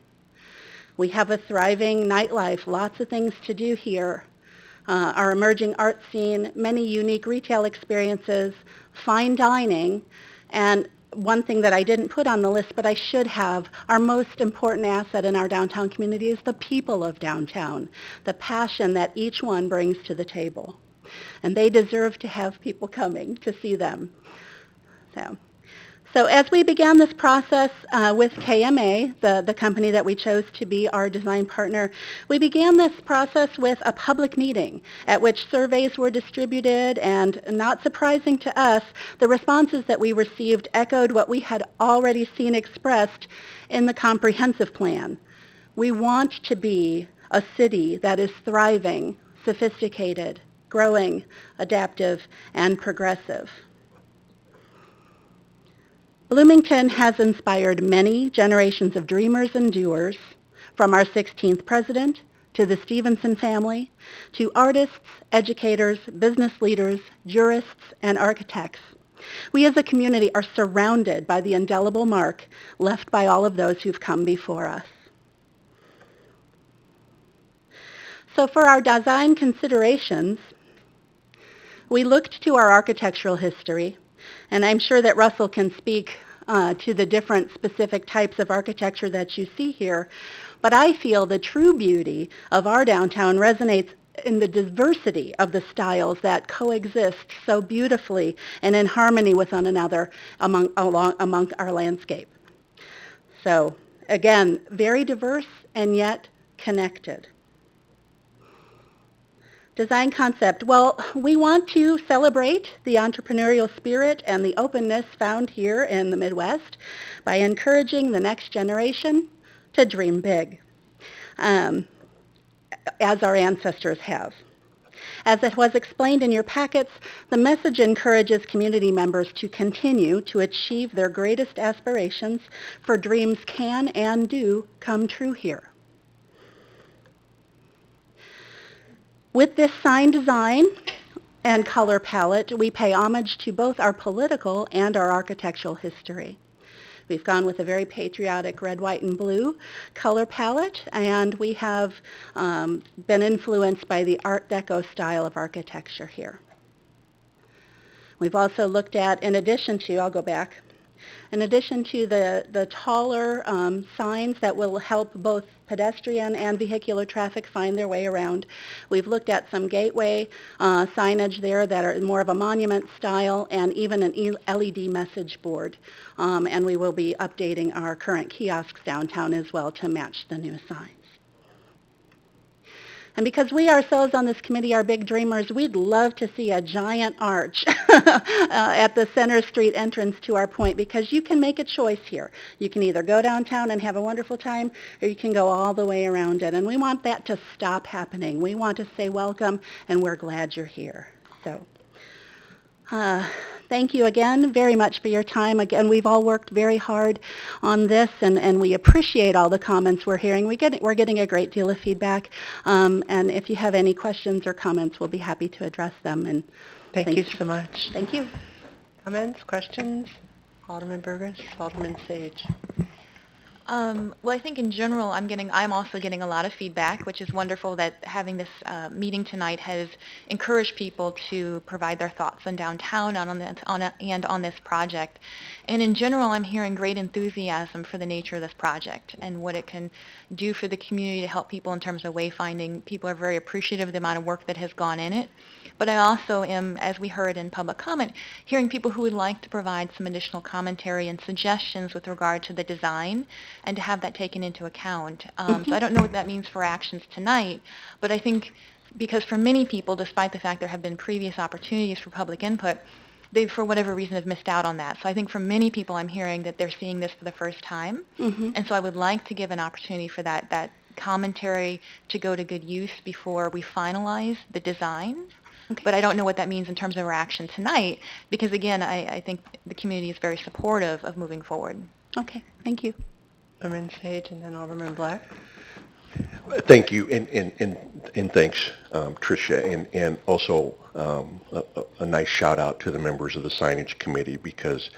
We have a thriving nightlife, lots of things to do here. Our emerging art scene, many unique retail experiences, fine dining, and one thing that I didn't put on the list, but I should have, our most important asset in our downtown community is the people of downtown, the passion that each one brings to the table. And they deserve to have people coming to see them. So as we began this process with KMA, the company that we chose to be our design partner, we began this process with a public meeting at which surveys were distributed, and not surprising to us, the responses that we received echoed what we had already seen expressed in the comprehensive plan. We want to be a city that is thriving, sophisticated, growing, adaptive, and progressive. Bloomington has inspired many generations of dreamers and doers, from our 16th president to the Stevenson family, to artists, educators, business leaders, jurists, and architects. We as a community are surrounded by the indelible mark left by all of those who've come before us. So for our design considerations, we looked to our architectural history, and I'm sure that Russell can speak to the different specific types of architecture that you see here, but I feel the true beauty of our downtown resonates in the diversity of the styles that coexist so beautifully and in harmony with one another among our landscape. So again, very diverse and yet connected. Design concept. Well, we want to celebrate the entrepreneurial spirit and the openness found here in the Midwest by encouraging the next generation to dream big, as our ancestors have. As it was explained in your packets, the message encourages community members to continue to achieve their greatest aspirations, for dreams can and do come true here. With this sign design and color palette, we pay homage to both our political and our architectural history. We've gone with a very patriotic red, white, and blue color palette, and we have been influenced by the Art Deco style of architecture here. We've also looked at, in addition to the taller signs that will help both pedestrian and vehicular traffic find their way around, we've looked at some gateway signage there that are more of a monument style, and even an LED message board. And we will be updating our current kiosks downtown as well to match the new signs. And because we ourselves on this committee are big dreamers, we'd love to see a giant arch at the Center Street entrance to our point, because you can make a choice here. You can either go downtown and have a wonderful time, or you can go all the way around it. And we want that to stop happening. We want to say welcome, and we're glad you're here. So thank you again very much for your time. Again, we've all worked very hard on this, and we appreciate all the comments we're hearing. We're getting a great deal of feedback, and if you have any questions or comments, we'll be happy to address them. And Thank you so much. Thank you. Comments, questions? Alderman Burgess, Alderman Sage. Well, I think in general, I'm also getting a lot of feedback, which is wonderful that having this meeting tonight has encouraged people to provide their thoughts on downtown and on this project. And in general, I'm hearing great enthusiasm for the nature of this project and what it can do for the community to help people in terms of wayfinding. People are very appreciative of the amount of work that has gone in it. But I also am, as we heard in public comment, hearing people who would like to provide some additional commentary and suggestions with regard to the design and to have that taken into account. So I don't know what that means for actions tonight, but I think because for many people, despite the fact there have been previous opportunities for public input, they, for whatever reason, have missed out on that. So I think for many people, I'm hearing that they're seeing this for the first time. And so I would like to give an opportunity for that commentary to go to good use before we finalize the design. Okay. But I don't know what that means in terms of our action tonight, because again, I think the community is very supportive of moving forward. Okay, thank you. Alderman Sage and then Alderman Black. Thank you, and thanks, Tricia, and also a nice shout out to the members of the signage committee, because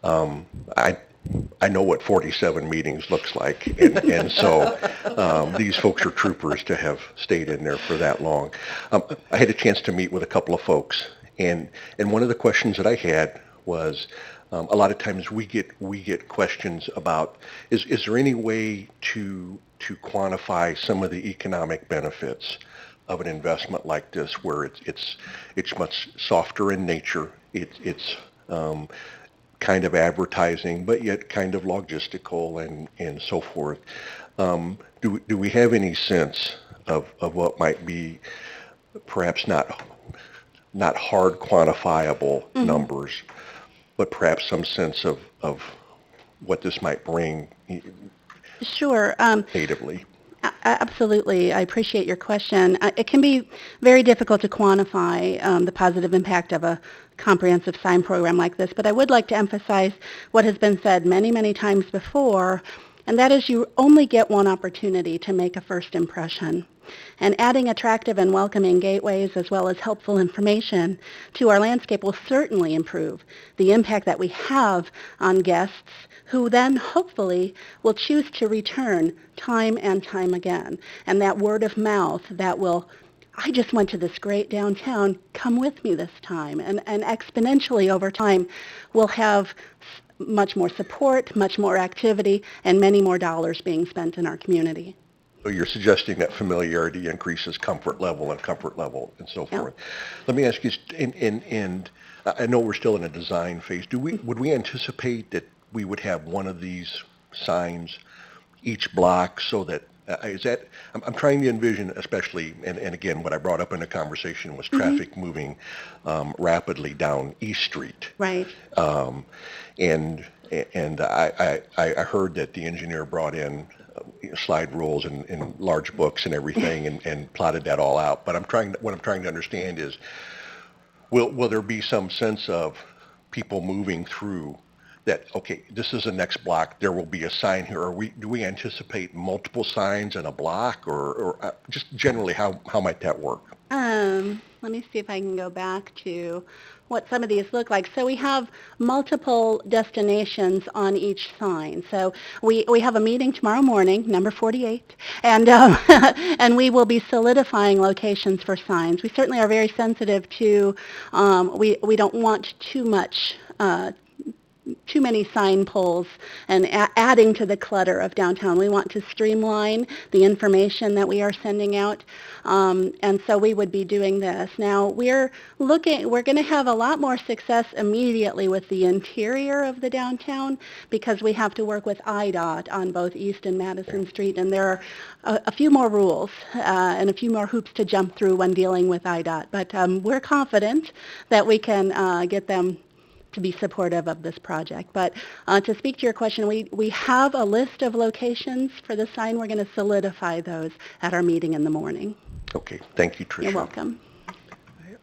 I know what 47 meetings looks like, and so these folks are troopers to have stayed in there for that long. I had a chance to meet with a couple of folks, And one of the questions that I had was, a lot of times we get questions about, is there any way to quantify some of the economic benefits of an investment like this, where it's much softer in nature, it's kind of advertising, but yet kind of logistical and so forth. Do we have any sense of what might be perhaps not hard quantifiable numbers, but perhaps some sense of what this might bring Sure. natively? Absolutely. I appreciate your question. It can be very difficult to quantify the positive impact of a comprehensive sign program like this, but I would like to emphasize what has been said many, many times before, and that is you only get one opportunity to make a first impression. And adding attractive and welcoming gateways as well as helpful information to our landscape will certainly improve the impact that we have on guests, who then hopefully will choose to return time and time again. And that word of mouth that will, I just went to this great downtown, come with me this time. And exponentially over time, we'll have much more support, much more activity, and many more dollars being spent in our community. So you're suggesting that familiarity increases comfort level and so forth. Let me ask you, and I know we're still in a design phase. Would we anticipate that we would have one of these signs each block, so that I'm trying to envision, especially, and again, what I brought up in the conversation was traffic moving rapidly down East Street. Right. And I heard that the engineer brought in slide rules and large books and everything and plotted that all out. But what I'm trying to understand is, will there be some sense of people moving through that, okay, this is the next block, there will be a sign here? Or do we anticipate multiple signs in a block, or just generally how might that work? Let me see if I can go back to what some of these look like. So we have multiple destinations on each sign. So we have a meeting tomorrow morning, number 48, and and we will be solidifying locations for signs. We certainly are very sensitive to, we don't want too many sign poles and adding to the clutter of downtown. We want to streamline the information that we are sending out, and so we would be doing this. Now, we're going to have a lot more success immediately with the interior of the downtown, because we have to work with IDOT on both East and Madison Street, and there are a few more rules and a few more hoops to jump through when dealing with IDOT. But we're confident that we can get them to be supportive of this project. But to speak to your question, we have a list of locations for the sign. We're going to solidify those at our meeting in the morning. Okay, thank you, Tricia. You're welcome.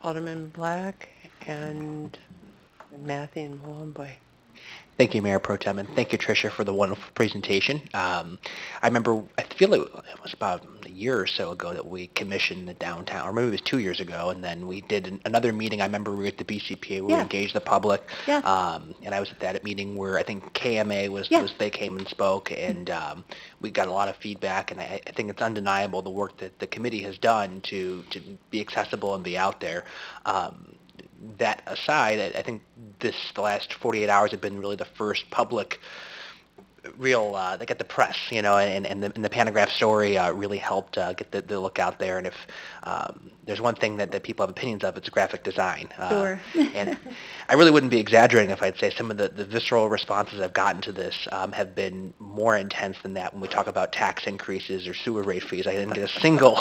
Alderman Black and Matthew and Malonboy. Thank you, Mayor Pro Tem, and thank you, Tricia, for the wonderful presentation. I remember, I feel it was about a year or so ago that we commissioned the downtown, or maybe it was 2 years ago, and then we did another meeting. I remember we were at the BCPA, we engaged the public, and I was at that meeting where I think KMA was they came and spoke, and we got a lot of feedback, and I think it's undeniable the work that the committee has done to be accessible and be out there. That aside, I think the last 48 hours have been really the first public real, they got the press, and the Pantograph story really helped get the look out there. And if there's one thing that people have opinions of, it's graphic design. Sure. And I really wouldn't be exaggerating if I'd say some of the visceral responses I've gotten to this have been more intense than that when we talk about tax increases or sewer rate fees. I didn't get a single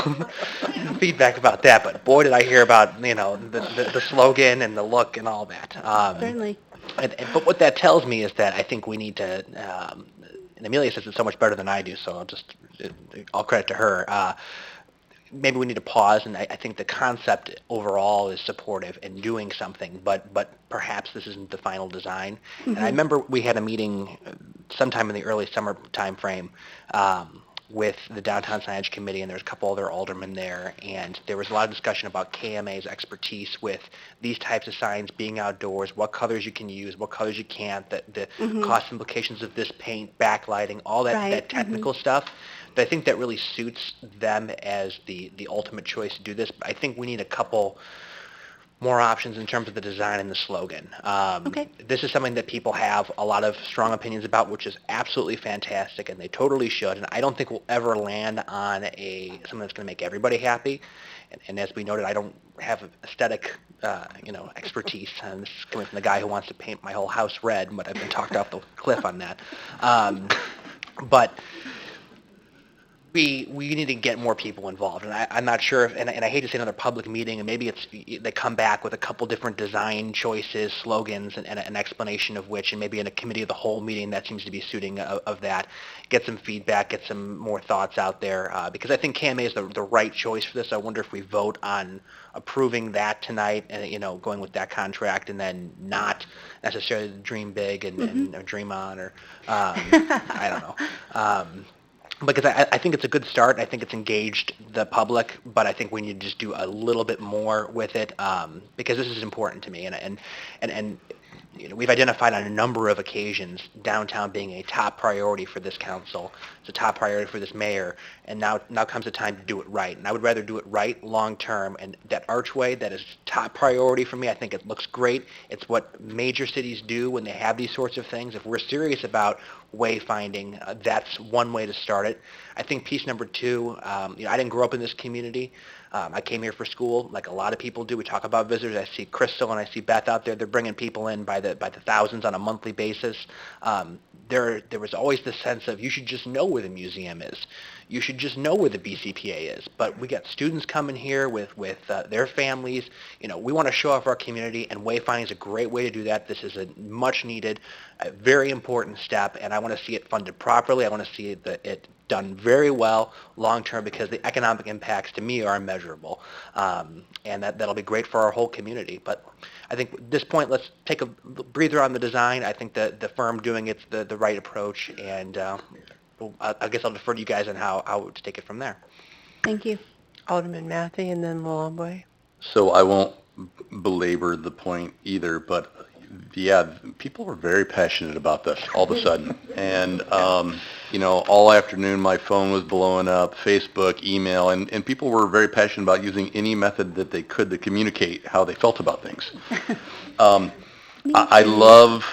feedback about that, but boy, did I hear about, the slogan and the look and all that. Certainly. But what that tells me is that I think we need to, and Amelia says it so much better than I do, so all credit to her. Maybe we need to pause, and I think the concept overall is supportive in doing something, but perhaps this isn't the final design. Mm-hmm. And I remember we had a meeting sometime in the early summer time frame with the Downtown Signage Committee, and there's a couple other aldermen there, and there was a lot of discussion about KMA's expertise with these types of signs being outdoors, what colors you can use, what colors you can't, the cost implications of this paint, backlighting, all that technical stuff. But I think that really suits them as the ultimate choice to do this. But I think we need a couple more options in terms of the design and the slogan. Okay. This is something that people have a lot of strong opinions about, which is absolutely fantastic, and they totally should. And I don't think we'll ever land on something that's going to make everybody happy. And as we noted, I don't have aesthetic, expertise. And this is coming from the guy who wants to paint my whole house red, but I've been talked off the cliff on that. But we need to get more people involved, and I'm not sure if, and I hate to say another public meeting, and maybe they come back with a couple different design choices, slogans, and an explanation of which, and maybe in a committee of the whole meeting that seems to be suiting of that, get some feedback, get some more thoughts out there, because I think KMA is the right choice for this. I wonder if we vote on approving that tonight, and going with that contract, and then not necessarily dream big and or dream on, or I don't know. Because I think it's a good start. I think it's engaged the public, but I think we need to just do a little bit more with it, because this is important to me. And we've identified on a number of occasions downtown being a top priority for this council. It's a top priority for this mayor, and now comes the time to do it right. And I would rather do it right long term. And that archway, that is top priority for me. I think it looks great. It's what major cities do when they have these sorts of things. If we're serious about wayfinding, that's one way to start it. I think piece number two, I didn't grow up in this community. I came here for school, like a lot of people do. We talk about visitors. I see Crystal and I see Beth out there. They're bringing people in by the thousands on a monthly basis. There was always this sense of you should just know where the museum is. You should just know where the BCPA is. But we got students coming here with their families. We want to show off our community, and wayfinding is a great way to do that. This is a much needed, very important step, and I want to see it funded properly. I want to see it done very well long term, because the economic impacts to me are immeasurable, and that'll be great for our whole community. But I think at this point, let's take a breather on the design. I think the firm doing it's the right approach, and I guess I'll defer to you guys on how to take it from there. Thank you. Alderman Matthey and then Malomboy. So I won't belabor the point either, but yeah, people were very passionate about this all of a sudden. And, all afternoon my phone was blowing up, Facebook, email, and people were very passionate about using any method that they could to communicate how they felt about things. I love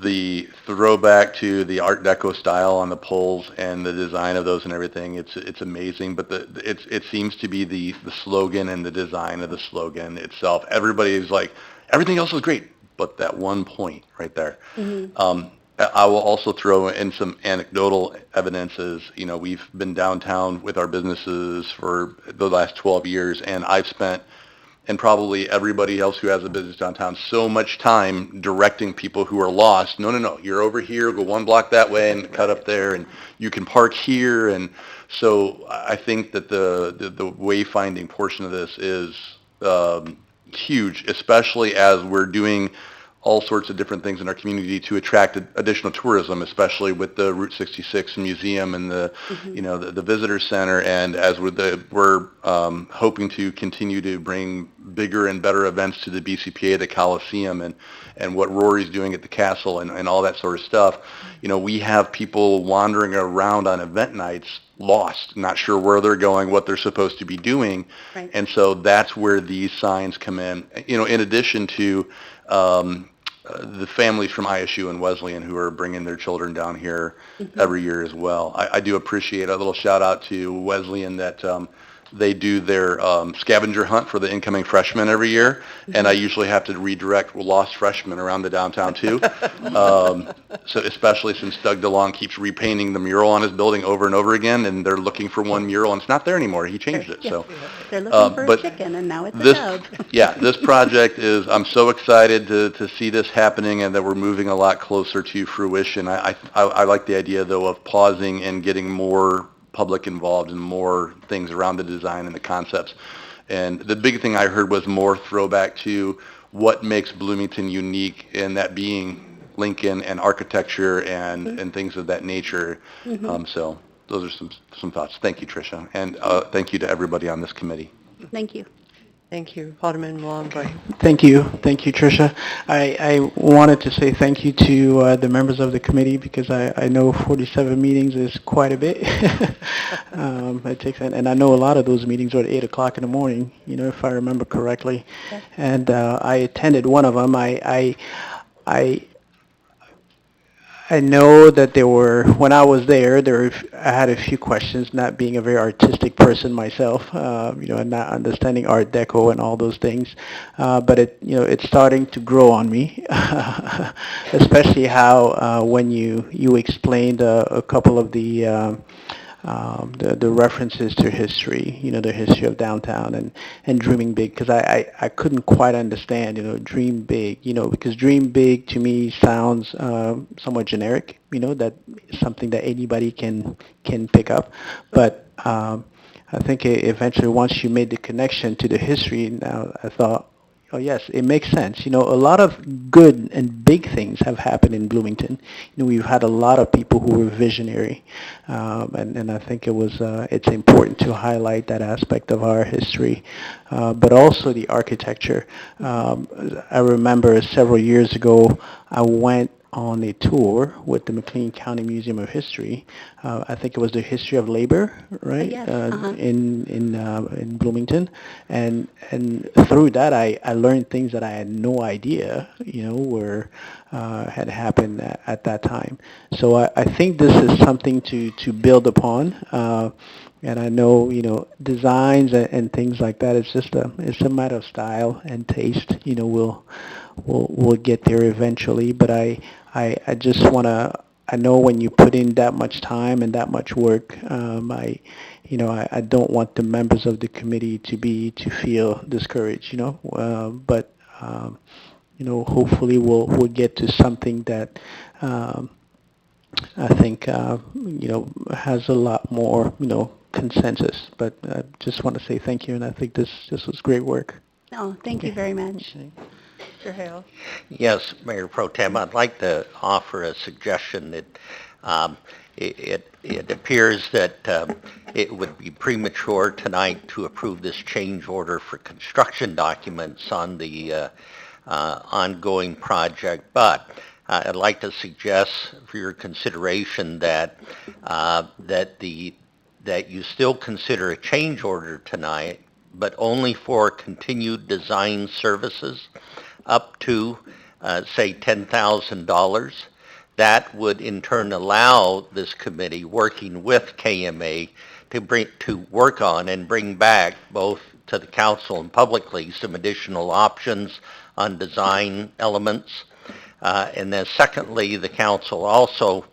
the throwback to the Art Deco style on the poles and the design of those and everything. It's amazing, but it seems to be the slogan and the design of the slogan itself. Everybody is like, everything else is great, but that one point right there. Mm-hmm. I will also throw in some anecdotal evidences. We've been downtown with our businesses for the last 12 years, and I've spent, and probably everybody else who has a business downtown, so much time directing people who are lost. No, you're over here, go one block that way and cut up there, and you can park here. And so I think that the wayfinding portion of this is huge, especially as we're doing all sorts of different things in our community to attract additional tourism, especially with the Route 66 Museum and the, Mm-hmm. the visitor center, and as we're hoping to continue to bring bigger and better events to the BCPA, the Coliseum, and what Rory's doing at the castle, and all that sort of stuff. We have people wandering around on event nights lost, not sure where they're going, what they're supposed to be doing. Right. And so that's where these signs come in. In addition to the families from ISU and Wesleyan who are bringing their children down here every year as well. I do appreciate a little shout out to Wesleyan that they do their scavenger hunt for the incoming freshmen every year, and I usually have to redirect lost freshmen around the downtown too. So especially since Doug DeLong keeps repainting the mural on his building over and over again, and they're looking for one mural, and it's not there anymore. He changed it. Yes. So They're looking for a but chicken, and now it's a this, dove. yeah, this project is, I'm so excited to see this happening and that we're moving a lot closer to fruition. I like the idea, though, of pausing and getting more public involved and more things around the design and the concepts. And the big thing I heard was more throwback to what makes Bloomington unique, and that being Lincoln and architecture and things of that nature. So those are some thoughts. Thank you, Tricia, and thank you to everybody on this committee. Thank you. Thank you. Alderman Malongoy. Thank you, Tricia. I wanted to say thank you to the members of the committee because I know 47 meetings is quite a bit. It takes, and I know a lot of those meetings are at 8 o'clock in the morning, if I remember correctly. Yes. And I attended one of them. I know that when I was there, I had a few questions, not being a very artistic person myself, and not understanding Art Deco and all those things. But it's starting to grow on me, especially how when you explained a couple of the references to history, the history of downtown and dreaming big, because I couldn't quite understand, dream big, because dream big to me sounds somewhat generic, that something that anybody can pick up. But I think eventually once you made the connection to the history, now I thought, oh yes, it makes sense. A lot of good and big things have happened in Bloomington. We've had a lot of people who were visionary, and I think it's important to highlight that aspect of our history, but also the architecture. I remember several years ago, I went on a tour with the McLean County Museum of History. I think it was the history of labor, right? Yes, In Bloomington, and through that I learned things that I had no idea, were had happened at that time. So I think this is something to build upon. And I know, designs and things like that. It's a matter of style and taste. We'll get there eventually. But I just I know when you put in that much time and that much work, I don't want the members of the committee to feel discouraged. But hopefully we'll get to something that. I think has a lot more consensus. But I just want to say thank you, and I think this was great work. Oh, thank you very much. Mr. Hale. Yes, Mayor Pro Tem, I'd like to offer a suggestion that it appears that it would be premature tonight to approve this change order for construction documents on the ongoing project, but I'd like to suggest for your consideration that that you still consider a change order tonight, but only for continued design services up to, say, $10,000. That would in turn allow this committee, working with KMA, to work on and bring back both to the council and publicly some additional options on design elements. And then secondly, the council also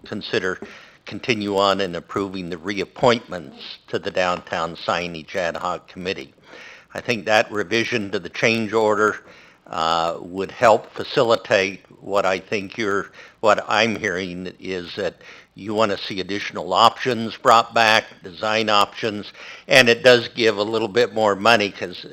continue on in approving the reappointments to the Downtown Signage Ad Hoc Committee. I think that revision to the change order would help facilitate what I'm hearing is that you want to see additional options brought back, design options, and it does give a little bit more money because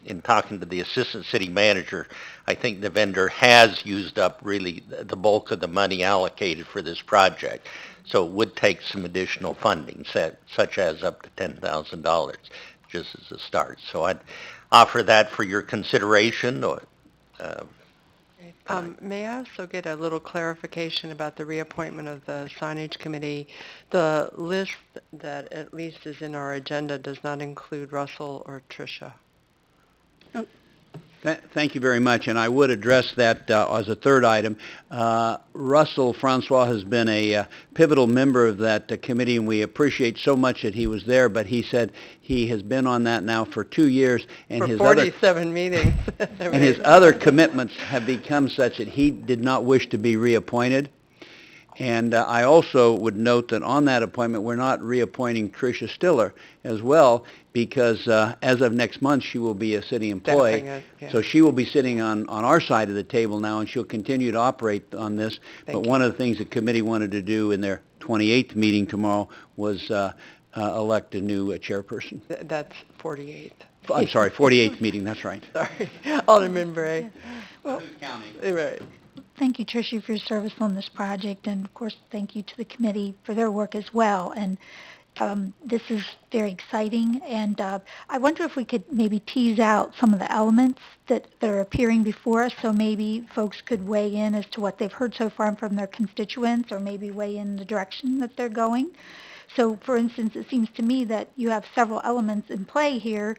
in talking to the assistant city manager, I think the vendor has used up really the bulk of the money allocated for this project. So it would take some additional funding, such as up to $10,000, just as a start. So I'd offer that for your consideration. May I also get a little clarification about the reappointment of the signage committee? The list that at least is in our agenda does not include Russell or Tricia. Thank you very much, and I would address that as a third item. Russell Francois has been a pivotal member of that committee, and we appreciate so much that he was there, but he said he has been on that now for 2 years, and for his 47 meetings. And his other commitments have become such that he did not wish to be reappointed. And I also would note that on that appointment, we're not reappointing Tricia Stiller as well, because as of next month, she will be a city employee. Yeah. So she will be sitting on our side of the table now, and she'll continue to operate on this. But one of the things the committee wanted to do in their 28th meeting tomorrow was elect a new chairperson. That's 48th. I'm sorry, 48th meeting, that's right. Sorry. Alderman Bray. Well, Right. thank you, Tricia, for your service on this project, and of course, thank you to the committee for their work as well. And This is very exciting, and I wonder if we could maybe tease out some of the elements that are appearing before us, so maybe folks could weigh in as to what they've heard so far from their constituents, or maybe weigh in the direction that they're going. So, for instance, it seems to me that you have several elements in play here.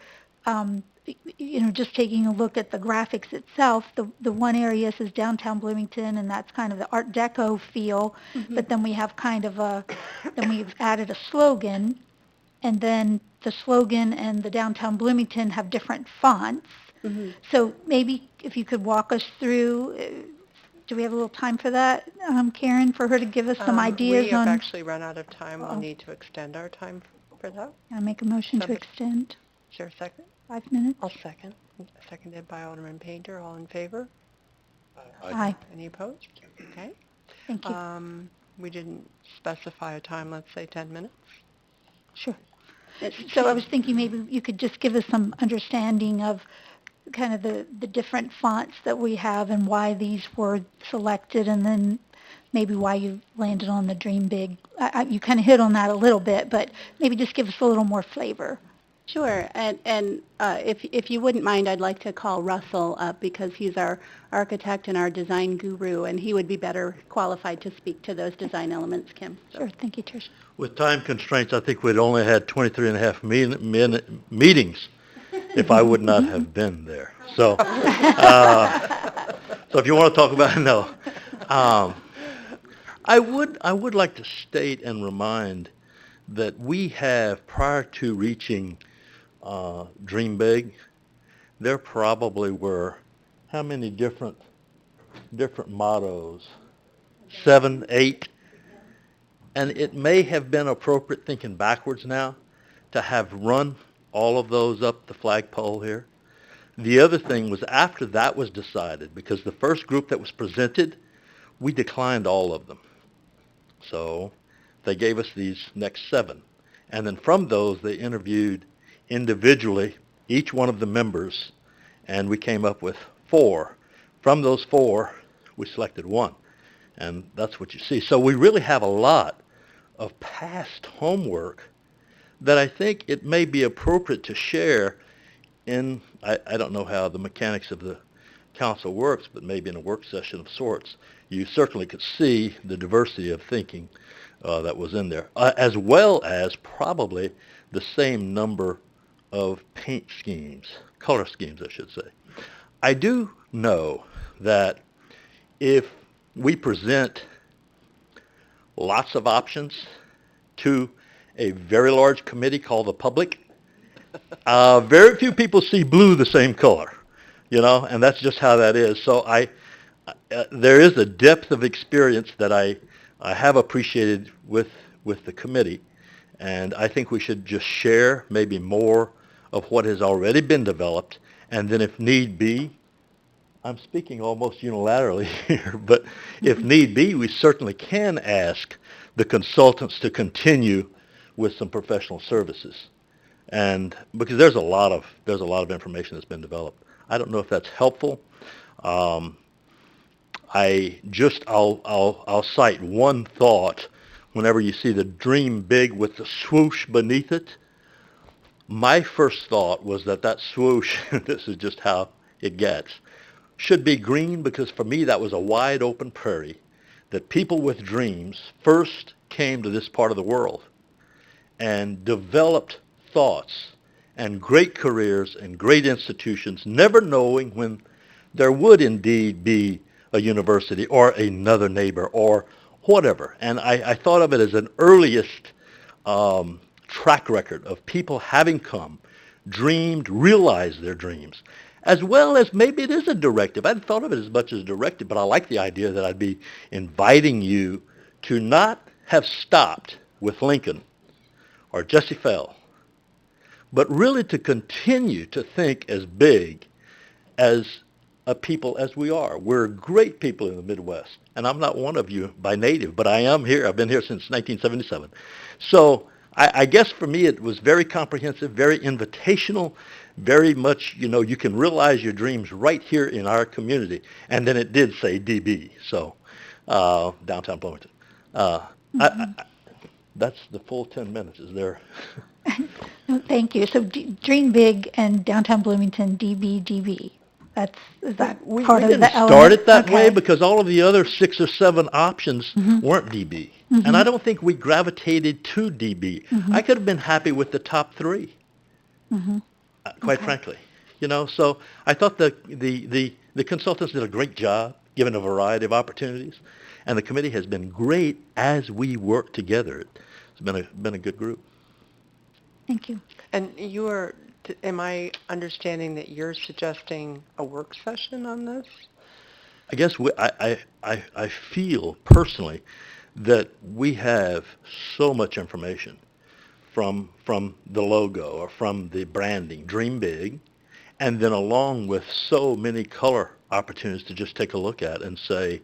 Just taking a look at the graphics itself, the one area says downtown Bloomington, and that's kind of the Art Deco feel. But then we have then we've added a slogan, and then the slogan and the downtown Bloomington have different fonts. So maybe if you could walk us through, do we have a little time for that, Karen, for her to give us some ideas We have on? actually run out of time. We'll need to extend our time for that. Can I make a motion to Somebody- extend Is there a second? 5 minutes? I'll second. Seconded by Alderman Painter. All in favor? Aye. Any opposed? Okay. Thank you. We didn't specify a time, let's say 10 minutes. Sure. So I was thinking maybe you could just give us some understanding of kind of the different fonts that we have and why these were selected, and then maybe why you landed on the Dream Big. You kind of hit on that a little bit, but maybe just give us a little more flavor. Sure, and if you wouldn't mind, I'd like to call Russell up because he's our architect and our design guru, and he would be better qualified to speak to those design elements, Kim. Sure, thank you, Tricia. With time constraints, I think we'd only had 23 and a half meetings if I would not have been there. So, so if you want to talk about it, no. I would like to state and remind that we have, prior to reaching Dream Big, there probably were how many different mottos? 7, 8. And it may have been appropriate, thinking backwards now, to have run all of those up the flagpole here. The other thing was, after that was decided, because the first group that was presented, we declined all of them. So they gave us these next 7. And then from those, they interviewed individually each one of the members, and we came up with 4. From those 4, we selected 1. And that's what you see. So we really have a lot of past homework that I think it may be appropriate to share in, I don't know how the mechanics of the council works, but maybe in a work session of sorts. You certainly could see the diversity of thinking that was in there, as well as probably the same number of paint schemes, color schemes, I should say. I do know that if we present lots of options to a very large committee called the public, very few people see blue the same color, and that's just how that is. So there is a depth of experience that I have appreciated with the committee, and I think we should just share maybe more of what has already been developed, and then if need be, I'm speaking almost unilaterally here, but if need be, we certainly can ask the consultants to continue with some professional services, and because there's a lot of information that's been developed. I don't know if that's helpful. I'll cite one thought. Whenever you see the Dream Big with the swoosh beneath it, my first thought was that swoosh, this is just how it gets, should be green, because for me that was a wide open prairie that people with dreams first came to this part of the world and developed thoughts and great careers and great institutions, never knowing when there would indeed be a university or another neighbor or whatever. And I thought of it as an earliest track record of people having come, dreamed, realized their dreams, as well as maybe it is a directive. I hadn't thought of it as much as a directive, but I like the idea that I'd be inviting you to not have stopped with Lincoln or Jesse Fell, but really to continue to think as big as a people as we are. We're great people in the Midwest, and I'm not one of you by native, but I am here. I've been here since 1977. So I guess for me it was very comprehensive, very invitational, very much, you can realize your dreams right here in our community. And then it did say DB, so downtown Bloomington. That's the full 10 minutes. Is there? No, thank you. So Dream Big and Downtown Bloomington, DBDB. Is that We part of didn't the start element? it that way Okay. because all of the other 6 or 7 options weren't DB. And I don't think we gravitated to DB. I could have been happy with the top 3, quite frankly. You know, so I thought the consultants did a great job, given a variety of opportunities, and the committee has been great as we work together. It's been a good group. Thank you. And am I understanding that you're suggesting a work session on this? I guess I feel personally that we have so much information from the logo or from the branding, Dream Big, and then along with so many color opportunities to just take a look at and say,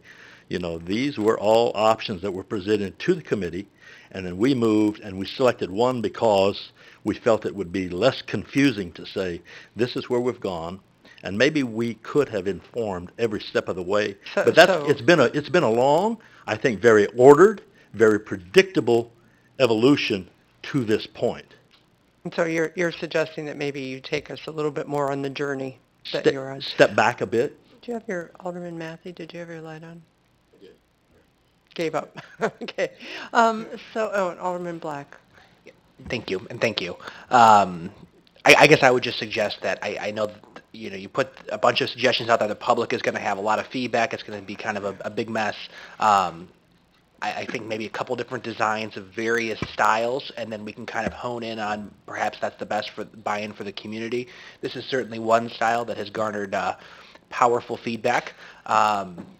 you know, these were all options that were presented to the committee, and then we moved and we selected one because we felt it would be less confusing to say, this is where we've gone, and maybe we could have informed every step of the way. But it's been a long, I think very ordered, very predictable evolution to this point. And so you're suggesting that maybe you take us a little bit more on the journey that you're on. Step back a bit. Do you have your, Alderman Matthew, did you have your light on? I did. Gave up. Okay. And Alderman Black. Thank you, and thank you. I guess I would just suggest that I know, you know, you put a bunch of suggestions out there. The public is going to have a lot of feedback. It's going to be kind of a big mess. I think maybe a couple different designs of various styles, and then we can kind of hone in on perhaps that's the best for buy-in for the community. This is certainly one style that has garnered powerful feedback.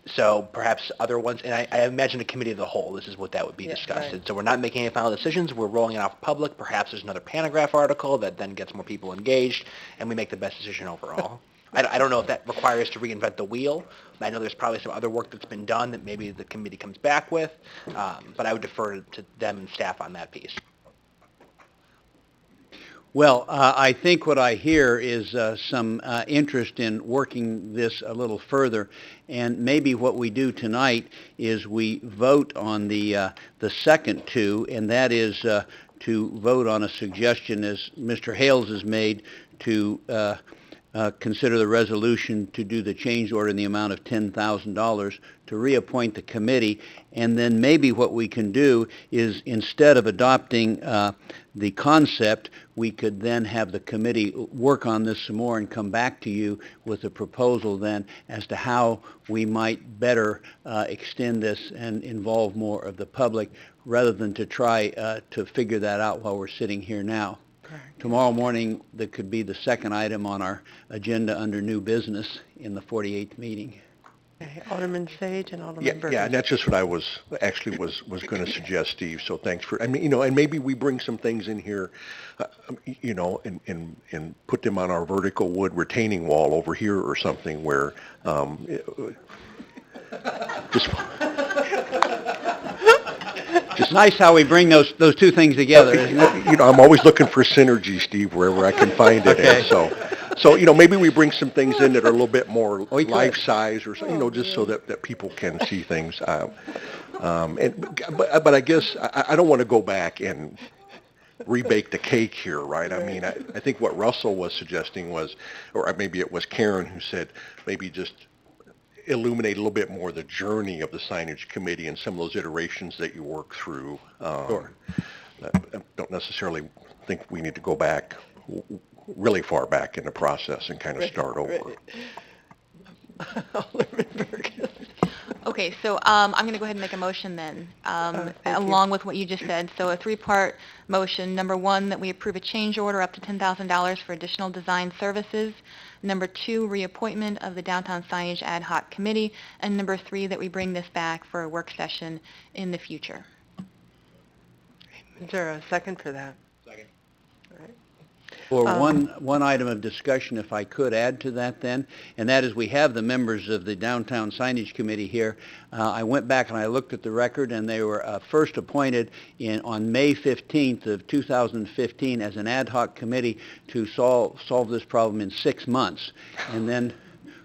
So perhaps other ones, and I imagine a committee of the whole, this is what that would be discussed. Right. And so we're not making any final decisions, we're rolling it off public. Perhaps there's another paragraph article that then gets more people engaged, and we make the best decision overall. I don't know if that requires to reinvent the wheel. I know there's probably some other work that's been done that maybe the committee comes back with, but I would defer to them and staff on that piece. Well, I think what I hear is some interest in working this a little further, and maybe what we do tonight is we vote on the second 2, and that is to vote on a suggestion, as Mr. Hales has made, to consider the resolution to do the change order in the amount of $10,000 to reappoint the committee. And then maybe what we can do is, instead of adopting the concept, we could then have the committee work on this some more and come back to you with a proposal then as to how we might better extend this and involve more of the public, rather than to try to figure that out while we're sitting here now. Tomorrow morning, that could be the second item on our agenda under new business in the 48th meeting. Okay, Alderman Sage and Alderman Burgess. Yeah, and that's just what I was going to suggest, Steve. So thanks for, I mean, you know, and maybe we bring some things in here, you know, and put them on our vertical wood retaining wall over here or something where, just. It's nice how we bring those 2 things together, isn't it? You know, I'm always looking for synergy, Steve, wherever I can find it. Okay. And so, you know, maybe we bring some things in that are a little bit more life size or so, you know, just so that people can see things. But I guess I don't want to go back and rebake the cake here, right? I mean, I think what Russell was suggesting was, or maybe it was Karen who said, maybe just illuminate a little bit more the journey of the signage committee and some of those iterations that you work through. Sure. I don't necessarily think we need to go back really far back in the process and kind of start over. Okay, so I'm going to go ahead and make a motion then, along with what you just said. So a 3-part motion. Number 1, that we approve a change order up to $10,000 for additional design services. Number 2, reappointment of the Downtown Signage Ad Hoc Committee. And number 3, that we bring this back for a work session in the future. Is there a second for that? Second. All right. Or one item of discussion, if I could add to that then, and that is we have the members of the Downtown Signage Committee here. I went back and I looked at the record, and they were first appointed on May 15th of 2015 as an ad hoc committee to solve this problem in 6 months. And then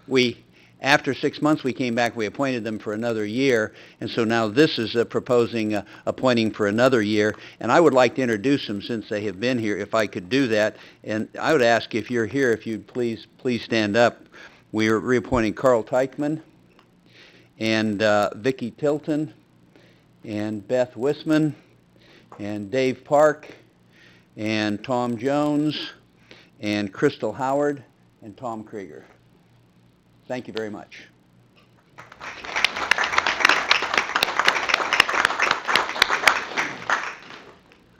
we After 6 months, we came back, we appointed them for another year, and so now this is proposing appointing for another year. And I would like to introduce them since they have been here, if I could do that. And I would ask if you're here, if you'd please stand up. We are reappointing Carl Teichman and Vicki Tilton and Beth Wisman and Dave Park and Tom Jones and Crystal Howard and Tom Krieger. Thank you very much.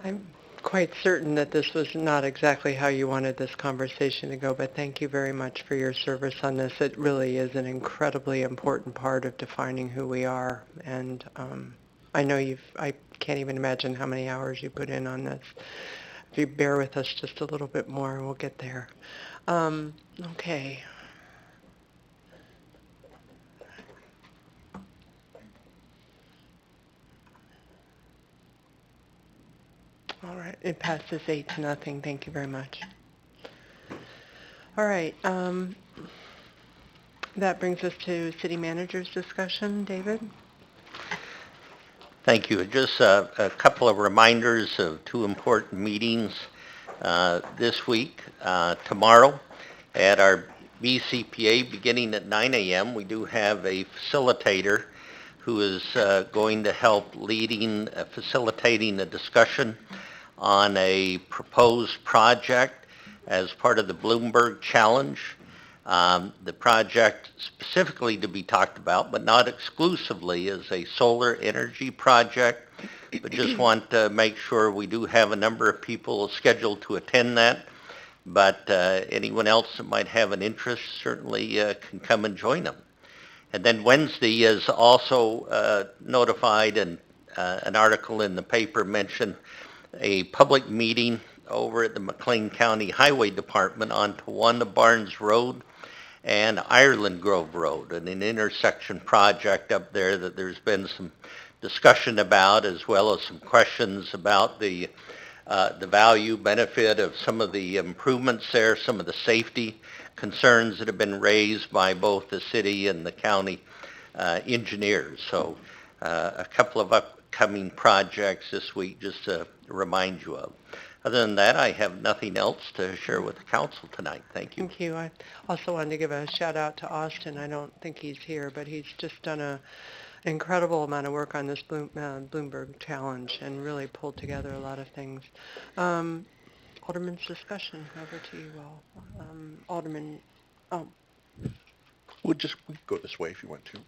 I'm quite certain that this was not exactly how you wanted this conversation to go, but thank you very much for your service on this. It really is an incredibly important part of defining who we are, and I know I can't even imagine how many hours you put in on this. If you bear with us just a little bit more, we'll get there. Okay. All right, it passes 8-0. Thank you very much. All right, that brings us to city manager's discussion. David? Thank you. Just a couple of reminders of two important meetings this week. Tomorrow at our BCPA beginning at 9 a.m. we do have a facilitator who is going to help facilitating a discussion on a proposed project as part of the Bloomberg Challenge. The project specifically to be talked about, but not exclusively, is a solar energy project. But just want to make sure we do have a number of people scheduled to attend that. But anyone else that might have an interest certainly can come and join them. And then Wednesday is also notified, and an article in the paper mentioned a public meeting over at the McLean County Highway Department on Towanda Barnes Road and Ireland Grove Road, and an intersection project up there that there's been some discussion about, as well as some questions about the value, benefit of some of the improvements there, some of the safety concerns that have been raised by both the city and the county engineers. So a couple of upcoming projects this week just to remind you of. Other than that, I have nothing else to share with the council tonight. Thank you. Thank you. I also wanted to give a shout out to Austin. I don't think he's here, but he's just done an incredible amount of work on this Bloomberg Challenge and really pulled together a lot of things. Alderman's discussion, over to you all. Alderman, We'll just go this way if you want to.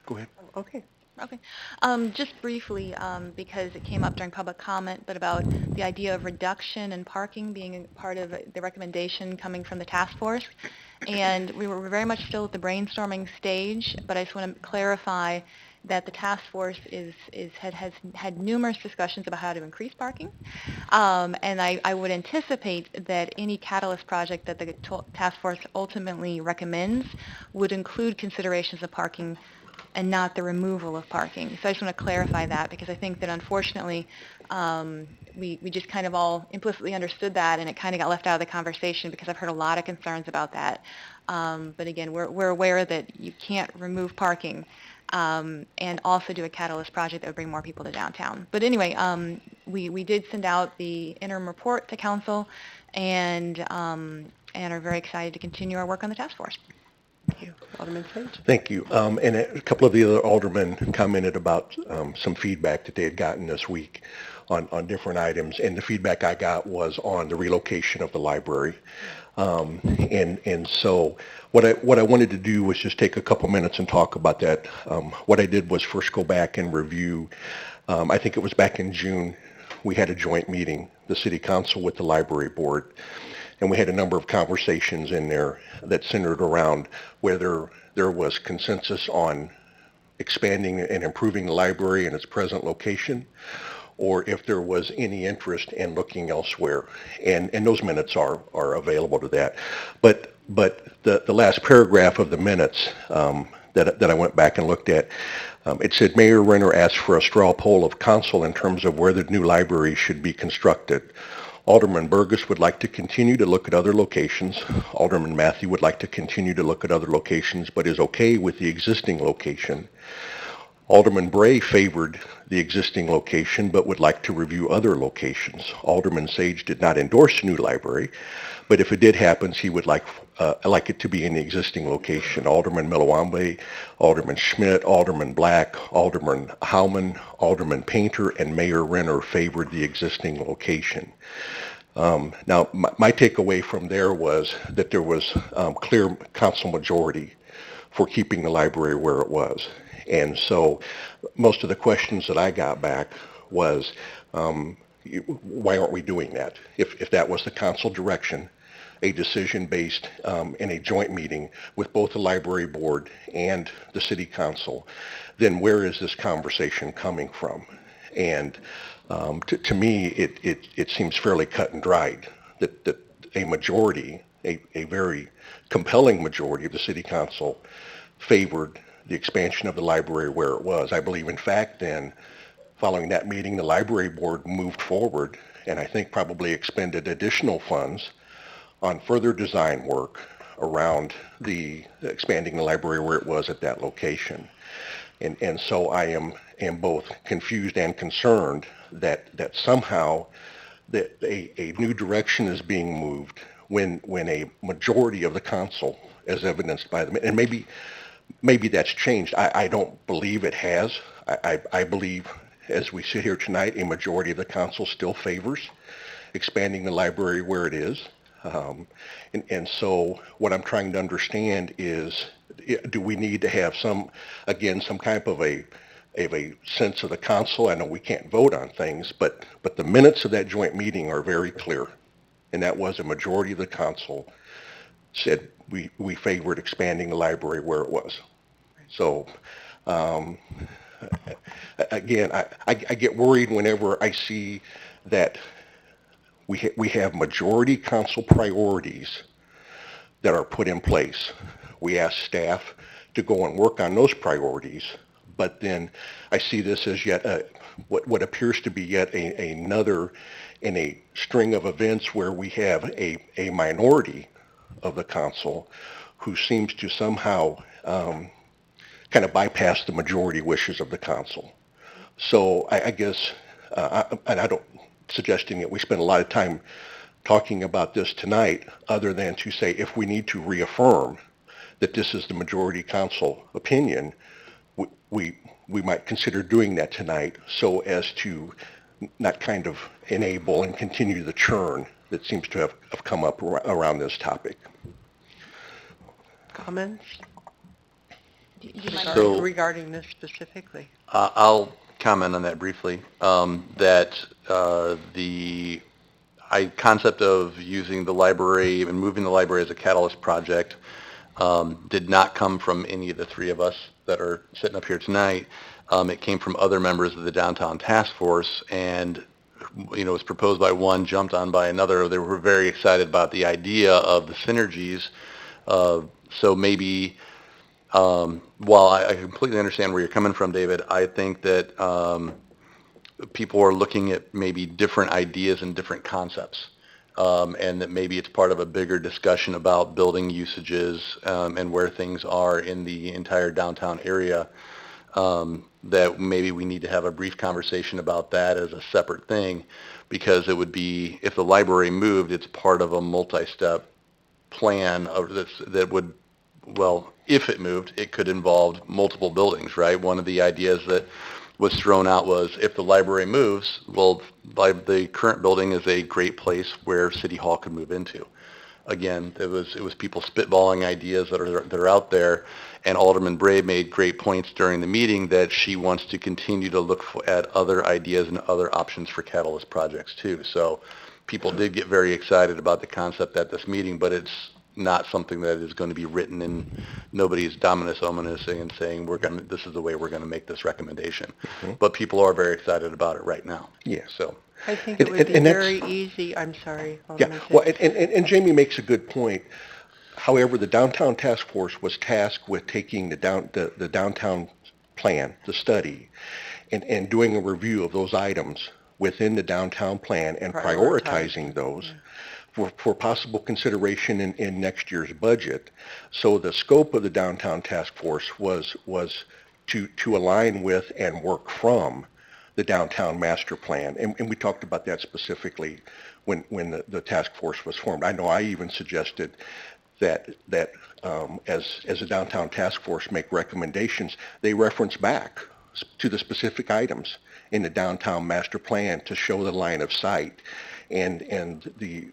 Go ahead. Okay. Okay. Just briefly, because it came up during public comment, but about the idea of reduction in parking being part of the recommendation coming from the task force. And we were very much still at the brainstorming stage, but I just want to clarify that the task force has had numerous discussions about how to increase parking. And I would anticipate that any catalyst project that the task force ultimately recommends would include considerations of parking and not the removal of parking. So I just want to clarify that, because I think that unfortunately we just kind of all implicitly understood that, and it kind of got left out of the conversation because I've heard a lot of concerns about that. But again, we're aware that you can't remove parking and also do a catalyst project that would bring more people to downtown. But anyway, we did send out the interim report to council, and are very excited to continue our work on the task force. Thank you. Alderman Sage? Thank you. And a couple of the other aldermen commented about some feedback that they had gotten this week on different items, and the feedback I got was on the relocation of the library. And so what I wanted to do was just take a couple minutes and talk about that. What I did was first go back and review, I think it was back in June, we had a joint meeting, the city council with the library board. And we had a number of conversations in there that centered around whether there was consensus on expanding and improving the library in its present location, or if there was any interest in looking elsewhere. And those minutes are available to that. But the last paragraph of the minutes that I went back and looked at, it said Mayor Renner asked for a straw poll of council in terms of where the new library should be constructed. Alderman Burgess would like to continue to look at other locations. Alderman Matthew would like to continue to look at other locations, but is okay with the existing location. Alderman Bray favored the existing location, but would like to review other locations. Alderman Sage did not endorse a new library, but if it did happen, he would like it to be in the existing location. Alderman Milawambe, Alderman Schmidt, Alderman Black, Alderman Howman, Alderman Painter, and Mayor Renner favored the existing location. Now, my takeaway from there was that there was clear council majority for keeping the library where it was. And so most of the questions that I got back was, why aren't we doing that? If that was the council direction, a decision based in a joint meeting with both the library board and the city council, then where is this conversation coming from? And to me, it seems fairly cut and dried that a majority, a very compelling majority of the city council favored the expansion of the library where it was. I believe, in fact, then, following that meeting, the library board moved forward and I think probably expended additional funds on further design work around the expanding the library where it was at that location. And so I am both confused and concerned that somehow that a new direction is being moved when a majority of the council, as evidenced by the, and maybe that's changed. I don't believe it has. I believe, as we sit here tonight, a majority of the council still favors expanding the library where it is. And so what I'm trying to understand is, do we need to have some kind of a sense of the council? I know we can't vote on things, but the minutes of that joint meeting are very clear. And that was a majority of the council said we favored expanding the library where it was. So, again, I get worried whenever I see that we have majority council priorities that are put in place. We ask staff to go and work on those priorities, but then I see this as yet what appears to be yet another in a string of events where we have a minority of the council who seems to somehow kind of bypass the majority wishes of the council. So I guess, and I don't suggesting that we spend a lot of time talking about this tonight, other than to say if we need to reaffirm that this is the majority council opinion, we might consider doing that tonight so as to not kind of enable and continue the churn that seems to have come up around this topic. Comments? So- Regarding this specifically? I'll comment on that briefly. That the concept of using the library and moving the library as a catalyst project did not come from any of the three of us that are sitting up here tonight. It came from other members of the downtown task force, and it was proposed by one, jumped on by another. They were very excited about the idea of the synergies. So maybe, while I completely understand where you're coming from, David, I think that people are looking at maybe different ideas and different concepts, and that maybe it's part of a bigger discussion about building usages and where things are in the entire downtown area. That maybe we need to have a brief conversation about that as a separate thing, because it would be, if the library moved, it's part of a multi-step plan that would, well, if it moved, it could involve multiple buildings, right? One of the ideas that was thrown out was, if the library moves, well, the current building is a great place where City Hall could move into. Again, it was people spitballing ideas that are out there, and Alderman Bray made great points during the meeting that she wants to continue to look at other ideas and other options for catalyst projects too. So people did get very excited about the concept at this meeting, but it's not something that is going to be written, and nobody's dominus ominous and saying this is the way we're going to make this recommendation. Mm-hmm. But people are very excited about it right now. Yeah. So I think it would be very easy. I'm sorry. Yeah. Well, and Jamie makes a good point. However, the downtown task force was tasked with taking the downtown plan, the study, and doing a review of those items within the downtown plan and Prioritize. prioritizing those for possible consideration in next year's budget. So the scope of the downtown task force was to align with and work from the downtown master plan. And we talked about that specifically when the task force was formed. I know I even suggested that as a downtown task force make recommendations, they reference back to the specific items in the downtown master plan to show the line of sight and the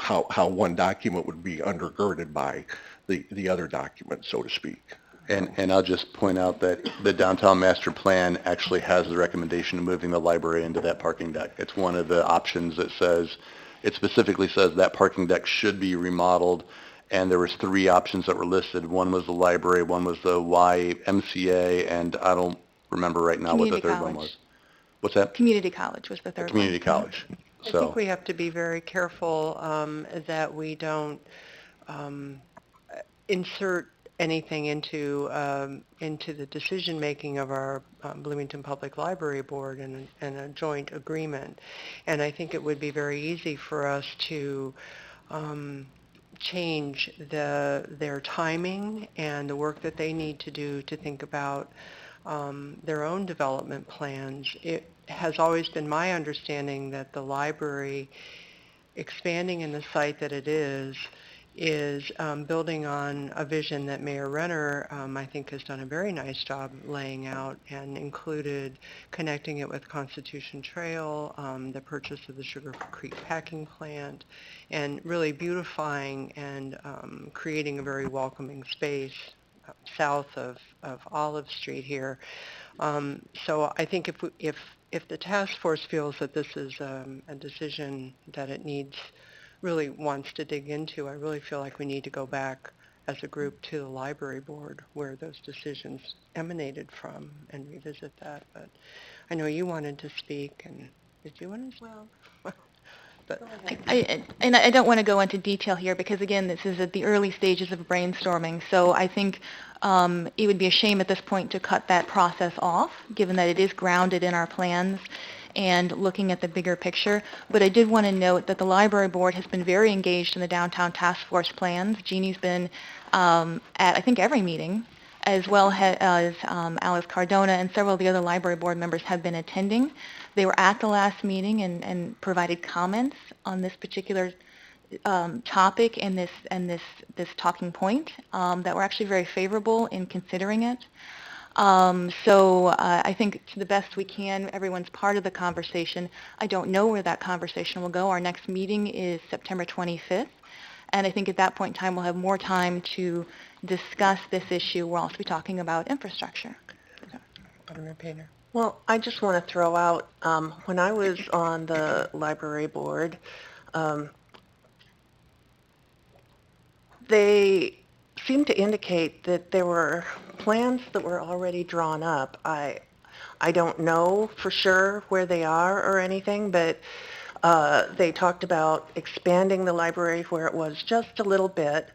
how one document would be undergirded by the other document, so to speak. And I'll just point out that the downtown master plan actually has the recommendation of moving the library into that parking deck. It's one of the options that says, it specifically says that parking deck should be remodeled, and there was 3 options that were listed. One was the library, one was the YMCA, and I don't remember right now what the third one was. What's that? Community college was the third Community one. college. I So think we have to be very careful that we don't insert anything into the decision-making of our Bloomington Public Library Board in a joint agreement. And I think it would be very easy for us to change their timing and the work that they need to do to think about their own development plans. It has always been my understanding that the library expanding in the site that it is building on a vision that Mayor Renner, I think, has done a very nice job laying out and included connecting it with Constitution Trail, the purchase of the Sugar Creek packing plant, and really beautifying and creating a very welcoming space south of Olive Street here. So I think if the task force feels that this is a decision that it really wants to dig into, I really feel like we need to go back as a group to the library board where those decisions emanated from and revisit that. But I know you wanted to speak, and did you want to? Well, but I don't want to go into detail here because, again, this is at the early stages of brainstorming. So I think it would be a shame at this point to cut that process off, given that it is grounded in our plans and looking at the bigger picture. But I did want to note that the library board has been very engaged in the downtown task force plans. Jeannie's been at, I think, every meeting, as well as Alice Cardona and several of the other library board members have been attending. They were at the last meeting and provided comments on this particular topic and this talking point that were actually very favorable in considering it. So I think to the best we can, everyone's part of the conversation. I don't know where that conversation will go. Our next meeting is September 25th, and I think at that point in time we'll have more time to discuss this issue. We'll also be talking about infrastructure. Well, I just want to throw out, when I was on the library board, they seemed to indicate that there were plans that were already drawn up. I don't know for sure where they are or anything, but they talked about expanding the library where it was just a little bit.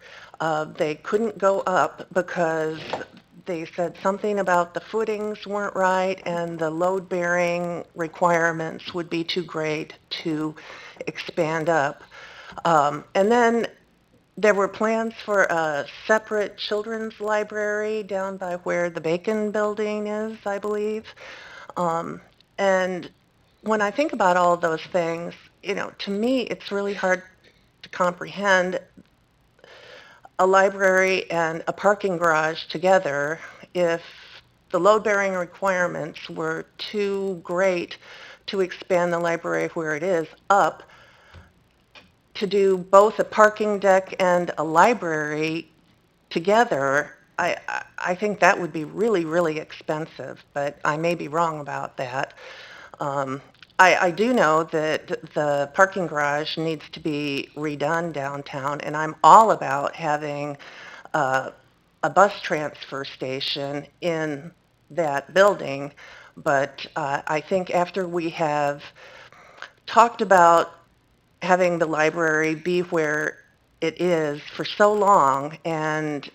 They couldn't go up because they said something about the footings weren't right and the load-bearing requirements would be too great to expand up. And then there were plans for a separate children's library down by where the Bacon building is, I believe. And when I think about all those things, to me, it's really hard to comprehend a library and a parking garage together if the load-bearing requirements were too great to expand the library where it is up. To do both a parking deck and a library together, I think that would be really, really expensive, but I may be wrong about that. I do know that the parking garage needs to be redone downtown, and I'm all about having a bus transfer station in that building, but I think after we have talked about having the library be where it is for so long and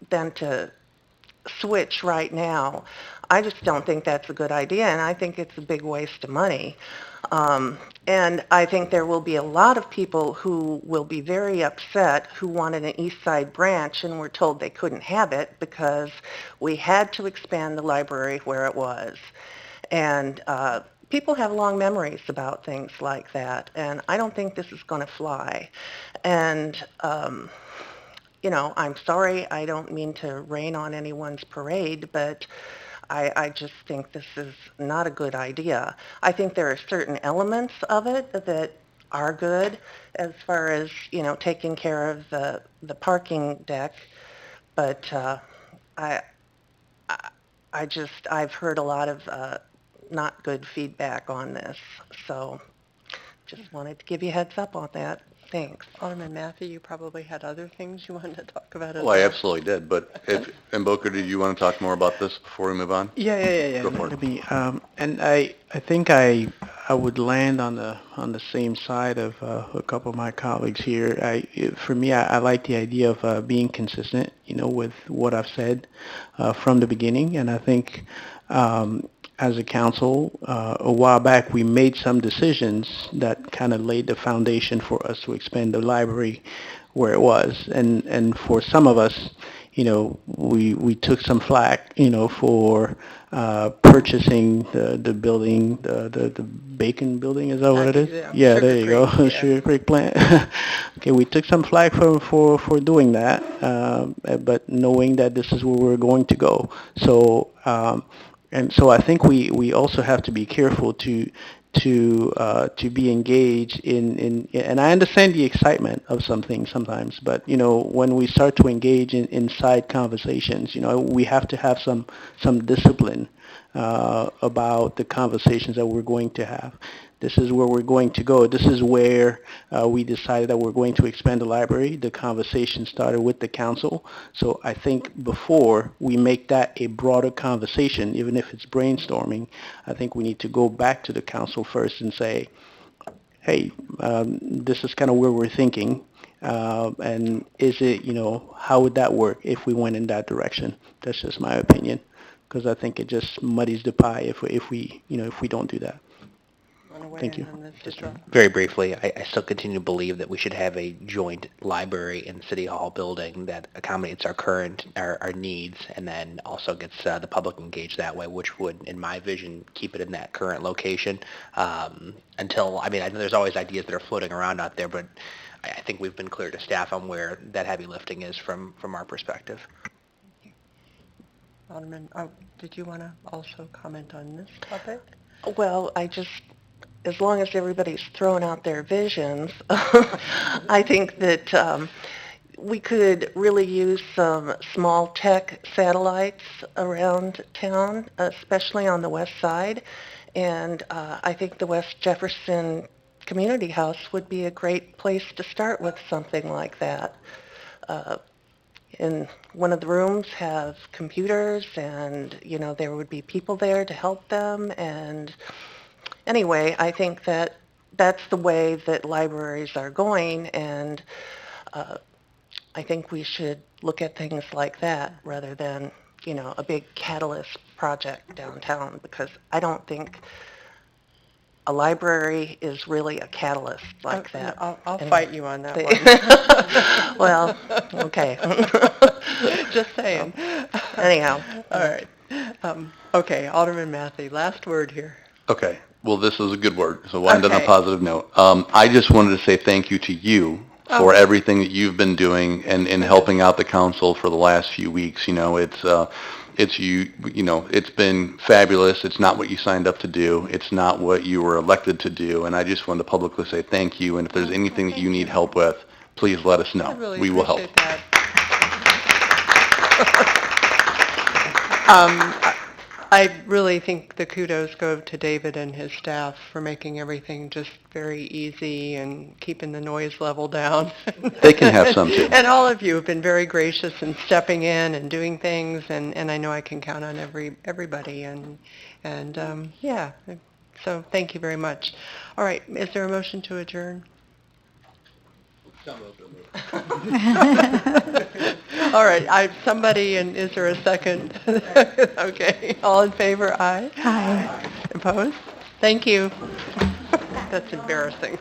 then to switch right now, I just don't think that's a good idea, and I think it's a big waste of money. And I think there will be a lot of people who will be very upset who wanted an East Side branch and were told they couldn't have it because we had to expand the library where it was. And people have long memories about things like that, and I don't think this is going to fly. And you know, I'm sorry, I don't mean to rain on anyone's parade, but I just think this is not a good idea. I think there are certain elements of it that are good as far as, you know, taking care of the parking deck, but I, I've heard a lot of not good feedback on this, so just wanted to give you a heads up on that. Thanks. Alderman Matthew, you probably had other things you wanted to talk about as Well, I absolutely did, but and Booker, did you want to talk more about this before we move on? Yeah. Go for it. Maybe, and I think I would land on the same side of a couple of my colleagues here. For me, I like the idea of being consistent, you know, with what I've said from the beginning, and I think as a council, a while back, we made some decisions that kind of laid the foundation for us to expand the library where it was. And for some of us, you know, we took some flack, you know, for purchasing the building, the Bacon building, is that what it is? Yeah, there you go, Sugar Creek plant. Okay, we took some flack for doing that, but knowing that this is where we're going to go. So, and so I think we also have to be careful to be engaged in, and I understand the excitement of something sometimes, but you know, when we start to engage in side conversations, you know, we have to have some discipline about the conversations that we're going to have. This is where we're going to go. This is where we decided that we're going to expand the library. The conversation started with the council. So I think before we make that a broader conversation, even if it's brainstorming, I think we need to go back to the council first and say, hey, this is kind of where we're thinking. And is it, you know, how would that work if we went in that direction? That's just my opinion, because I think it just muddies the pie if we don't do that. Thank you. Just very briefly, I still continue to believe that we should have a joint library and city hall building that accommodates our needs, and then also gets the public engaged that way, which would, in my vision, keep it in that current location until, I mean, I know there's always ideas that are floating around out there, but I think we've been clear to staff on where that heavy lifting is from our perspective. Alderman, did you want to also comment on this topic? Well, as long as everybody's throwing out their visions, I think that we could really use some small tech satellites around town, especially on the west side. And I think the West Jefferson Community House would be a great place to start with something like that. In one of the rooms have computers, and, you know, there would be people there to help them. And anyway, I think that that's the way that libraries are going, and I think we should look at things like that rather than, you know, a big catalyst project downtown, because I don't think a library is really a catalyst like that. I'll fight you on that one. Well, okay. Just saying. Anyhow. All right. Okay, Alderman Matthew, last word here. Okay. Well, this is a good word, so we'll end on a positive note. I just wanted to say thank you to you for everything that you've been doing and helping out the council for the last few weeks. You know, it's been fabulous. It's not what you signed up to do. It's not what you were elected to do, and I just wanted to publicly say thank you, and if there's anything that you need help with, please let us know. We will help. That. I really think the kudos go to David and his staff for making everything just very easy and keeping the noise level down. They can have some too. And all of you have been very gracious in stepping in and doing things, and I know I can count on everybody, and yeah, so thank you very much. All right, is there a motion to adjourn? All right, somebody, and is there a second? Okay, all in favor, aye. Aye. Opposed? Thank you. That's embarrassing.